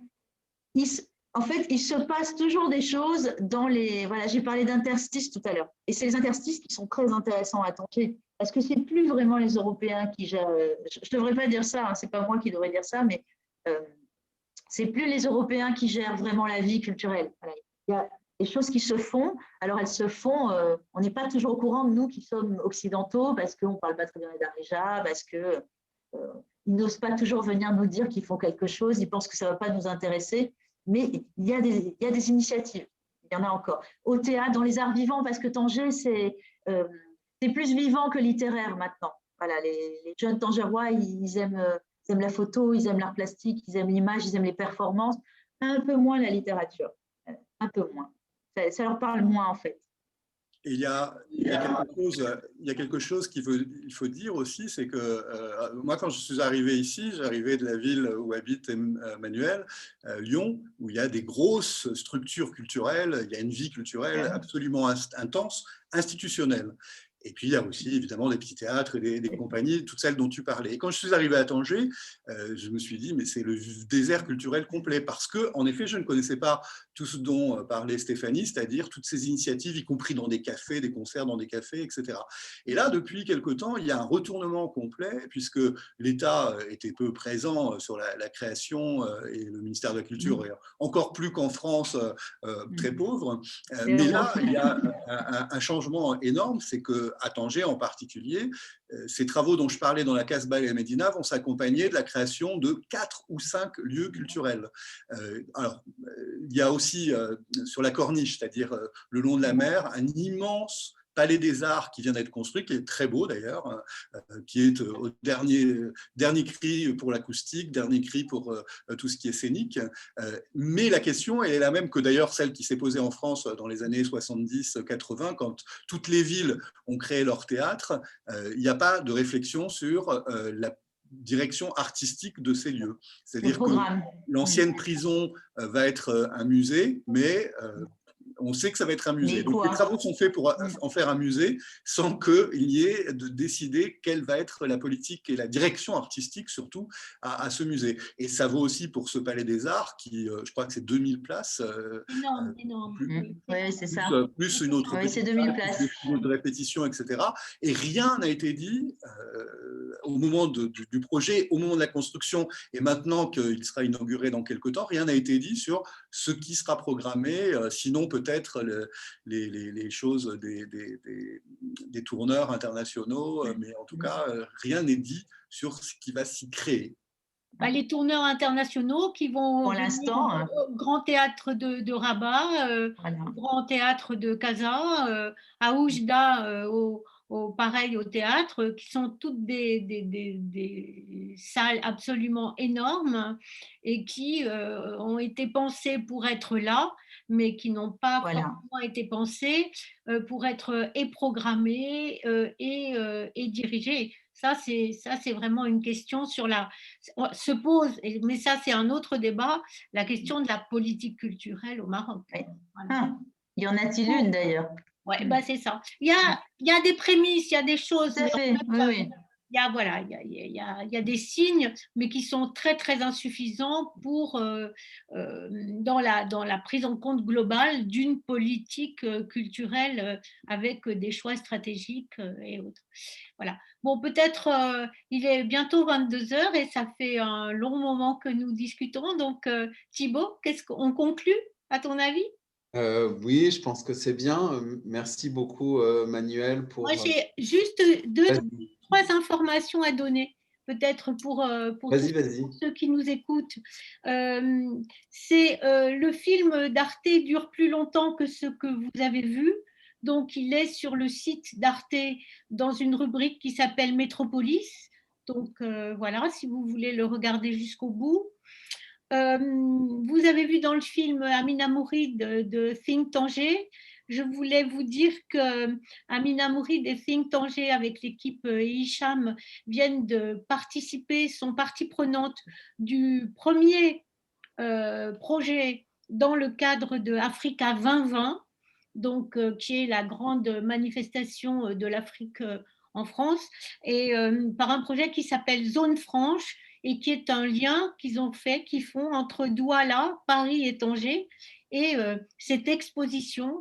en fait, il se passe toujours des choses dans les... Voilà, j'ai parlé d'interstices tout à l'heure. Et c'est les interstices qui sont très intéressants à Tanger. Parce que c'est plus vraiment les Européens qui gèrent... Je ne devrais pas dire ça, c'est pas moi qui devrais dire ça, mais c'est plus les Européens qui gèrent vraiment la vie culturelle. Voilà. Il y a des choses qui se font. Alors, elles se font... on n'est pas toujours au courant de nous qui sommes occidentaux, parce qu'on ne parle pas très bien les Darija, parce que... ils n'osent pas toujours venir nous dire qu'ils font quelque chose, ils pensent que ça ne va pas nous intéresser, mais il y a des initiatives, il y en a encore. Au théâtre, dans les arts vivants, parce que Tanger, c'est plus vivant que littéraire maintenant. Voilà, les jeunes Tangérois, ils aiment la photo, ils aiment l'art plastique, ils aiment l'image, ils aiment les performances, un peu moins la littérature, un peu moins. Ça leur parle moins, en fait. Et il y a quelque chose il faut dire aussi, c'est que moi, quand je suis arrivé ici, j'arrivais de la ville où habite Emmanuel, Lyon, où il y a des grosses structures culturelles, il y a une vie culturelle absolument intense, institutionnelle. Et puis, il y a aussi, évidemment, des petits théâtres et des compagnies, toutes celles dont tu parlais. Et quand je suis arrivé à Tanger, je me suis dit, mais c'est le désert culturel complet. Parce que, en effet, je ne connaissais pas tout ce dont parlait Stéphanie, c'est-à-dire toutes ces initiatives, y compris dans des cafés, des concerts dans des cafés, etc. Et là, depuis quelque temps, il y a un retournement complet, puisque l'État était peu présent sur la création et le ministère de la Culture, encore plus qu'en France, très pauvre. Mais là, il y a un changement énorme, c'est que à Tanger en particulier, ces travaux dont je parlais dans la Casbah et la Médina vont s'accompagner de la création de 4 ou 5 lieux culturels. Alors, il y a aussi sur la Corniche, c'est-à-dire le long de la mer, un immense Palais des Arts qui vient d'être construit, qui est très beau d'ailleurs, qui est au dernier cri pour l'acoustique, dernier cri pour tout ce qui est scénique. Mais la question, elle est la même que d'ailleurs celle qui s'est posée en France dans les années 70-80, quand toutes les villes ont créé leur théâtre. Il n'y a pas de réflexion sur la direction artistique de ces lieux. C'est-à-dire que l'ancienne prison va être un musée, mais on sait que ça va être un musée. Mais Donc, quoi? les travaux sont faits pour en faire un musée sans qu'il y ait de décider quelle va être la politique et la direction artistique, surtout, à ce musée. Et ça vaut aussi pour ce Palais des Arts qui, je crois que c'est 2000 places. Énorme, énorme. Oui, c'est ça. Plus une autre Oui, c'est petite 2000 salle, places. plus des studios de répétition, etc. Et rien n'a été dit au moment du projet, au moment de la construction, et maintenant qu'il sera inauguré dans quelques temps, rien n'a été dit sur ce qui sera programmé, sinon peut-être les choses des tourneurs internationaux, mais en tout cas, rien n'est dit sur ce qui va s'y créer. Bah, les tourneurs internationaux qui vont Pour venir l'instant, au Grand Théâtre de Rabat, voilà. au Grand Théâtre de Casa, à Oujda, pareil au théâtre, qui sont toutes des salles absolument énormes et qui ont été pensées pour être là, mais qui n'ont pas forcément été pensées pour être et programmées et dirigées. Ça, c'est vraiment une question se pose, mais ça, c'est un autre débat, la question de la politique culturelle au Maroc. Oui. Voilà. Y en a-t-il une d'ailleurs? Ouais, bah, c'est ça. Il y a des prémices, il y a des choses. Tout à fait, oui. Il y a des signes, mais qui sont très, très insuffisants dans la prise en compte globale d'une politique culturelle avec des choix stratégiques et autres. Voilà. Bon, peut-être il est bientôt 22 heures et ça fait un long moment que nous discutons. Donc, Thibaut, qu'est-ce qu'on conclut, à ton avis? Oui, je pense que c'est bien. Merci beaucoup, Manuel, pour… Moi, j'ai juste trois informations à donner, peut-être pour Vas-y. ceux qui nous écoutent. C'est le film d'Arte dure plus longtemps que ce que vous avez vu. Donc, il est sur le site d'Arte dans une rubrique qui s'appelle Métropolis. Donc, voilà, si vous voulez le regarder jusqu'au bout. Vous avez vu dans le film Amina Mourid de Think Tanger. Je voulais vous dire que Amina Mourid et Think Tanger avec l'équipe Hicham viennent de participer, sont partie prenante du premier projet dans le cadre de Africa 2020, donc qui est la grande manifestation de l'Afrique en France, et par un projet qui s'appelle Zone Franche et qui est un lien qu'ils font entre Douala, Paris et Tanger. Et cette exposition,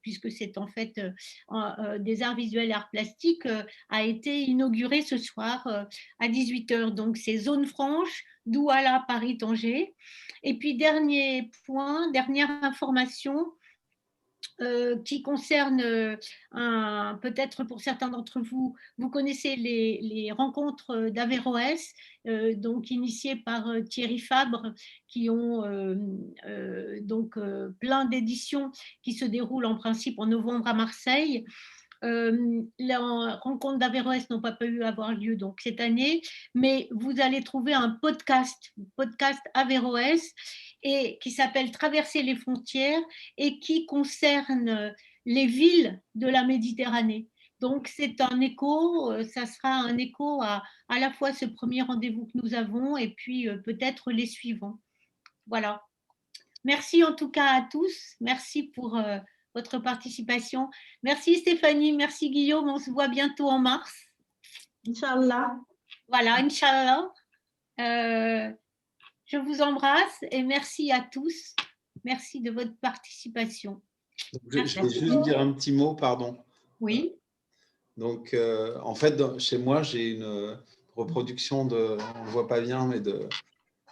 puisque c'est en fait des arts visuels et arts plastiques, a été inaugurée ce soir à 18h. Donc c'est Zone Franche, Douala, Paris, Tanger. Et puis dernier point, dernière information, qui concerne peut-être pour certains d'entre vous, vous connaissez les rencontres d'Averroès, donc initiées par Thierry Fabre, qui ont donc plein d'éditions qui se déroulent en principe en novembre à Marseille. Les rencontres d'Averroès n'ont pas pu avoir lieu donc cette année, mais vous allez trouver un podcast Averroès et qui s'appelle Traverser les frontières et qui concerne les villes de la Méditerranée. Donc c'est un écho, ça sera un écho à la fois ce premier rendez-vous que nous avons et puis peut-être les suivants. Voilà. Merci en tout cas à tous. Merci pour votre participation. Merci Stéphanie, merci Guillaume. On se voit bientôt en mars. Inch'Allah. Voilà, Inch'Allah. Je vous embrasse et merci à tous. Merci de votre participation. Je vais juste dire un petit mot, pardon. Oui. Donc, en fait, chez moi, j'ai une reproduction on ne le voit pas bien, mais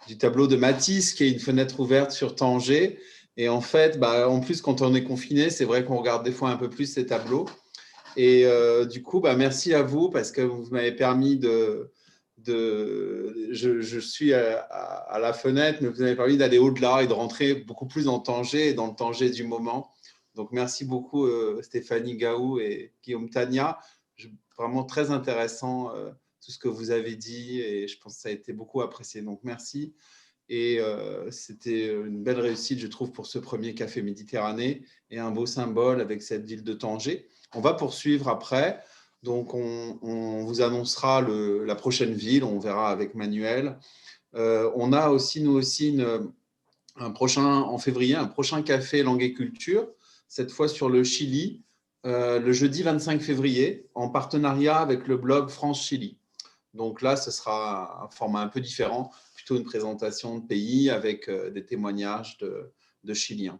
du tableau de Matisse, qui est une fenêtre ouverte sur Tanger. Et en fait, en plus, quand on est confiné, c'est vrai qu'on regarde des fois un peu plus ces tableaux. Et du coup, merci à vous parce que vous m'avez permis je suis à la fenêtre, mais vous m'avez permis d'aller au-delà et de rentrer beaucoup plus dans Tanger et dans le Tanger du moment. Donc, merci beaucoup Stéphanie Gaou et Guillaume Tania. Vraiment très intéressant tout ce que vous avez dit et je pense que ça a été beaucoup apprécié. Donc, merci. Et c'était une belle réussite, je trouve, pour ce premier Café Méditerranée et un beau symbole avec cette ville de Tanger. On va poursuivre après. Donc, on vous annoncera la prochaine ville, on verra avec Manuel. On a aussi, nous aussi, en février, un prochain Café Langue et Culture cette fois sur le Chili, le jeudi 25 février, en partenariat avec le blog France Chili. Donc là, ce sera un format un peu différent, plutôt une présentation de pays avec des témoignages de Chiliens.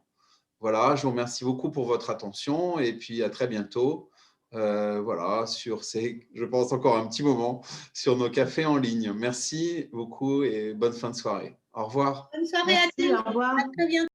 Voilà, je vous remercie beaucoup pour votre attention et puis à très bientôt. Voilà, sur je pense encore un petit moment, sur nos cafés en ligne. Merci beaucoup et bonne fin de soirée. Au revoir. Bonne soirée à tous. Merci, au revoir. À très bientôt.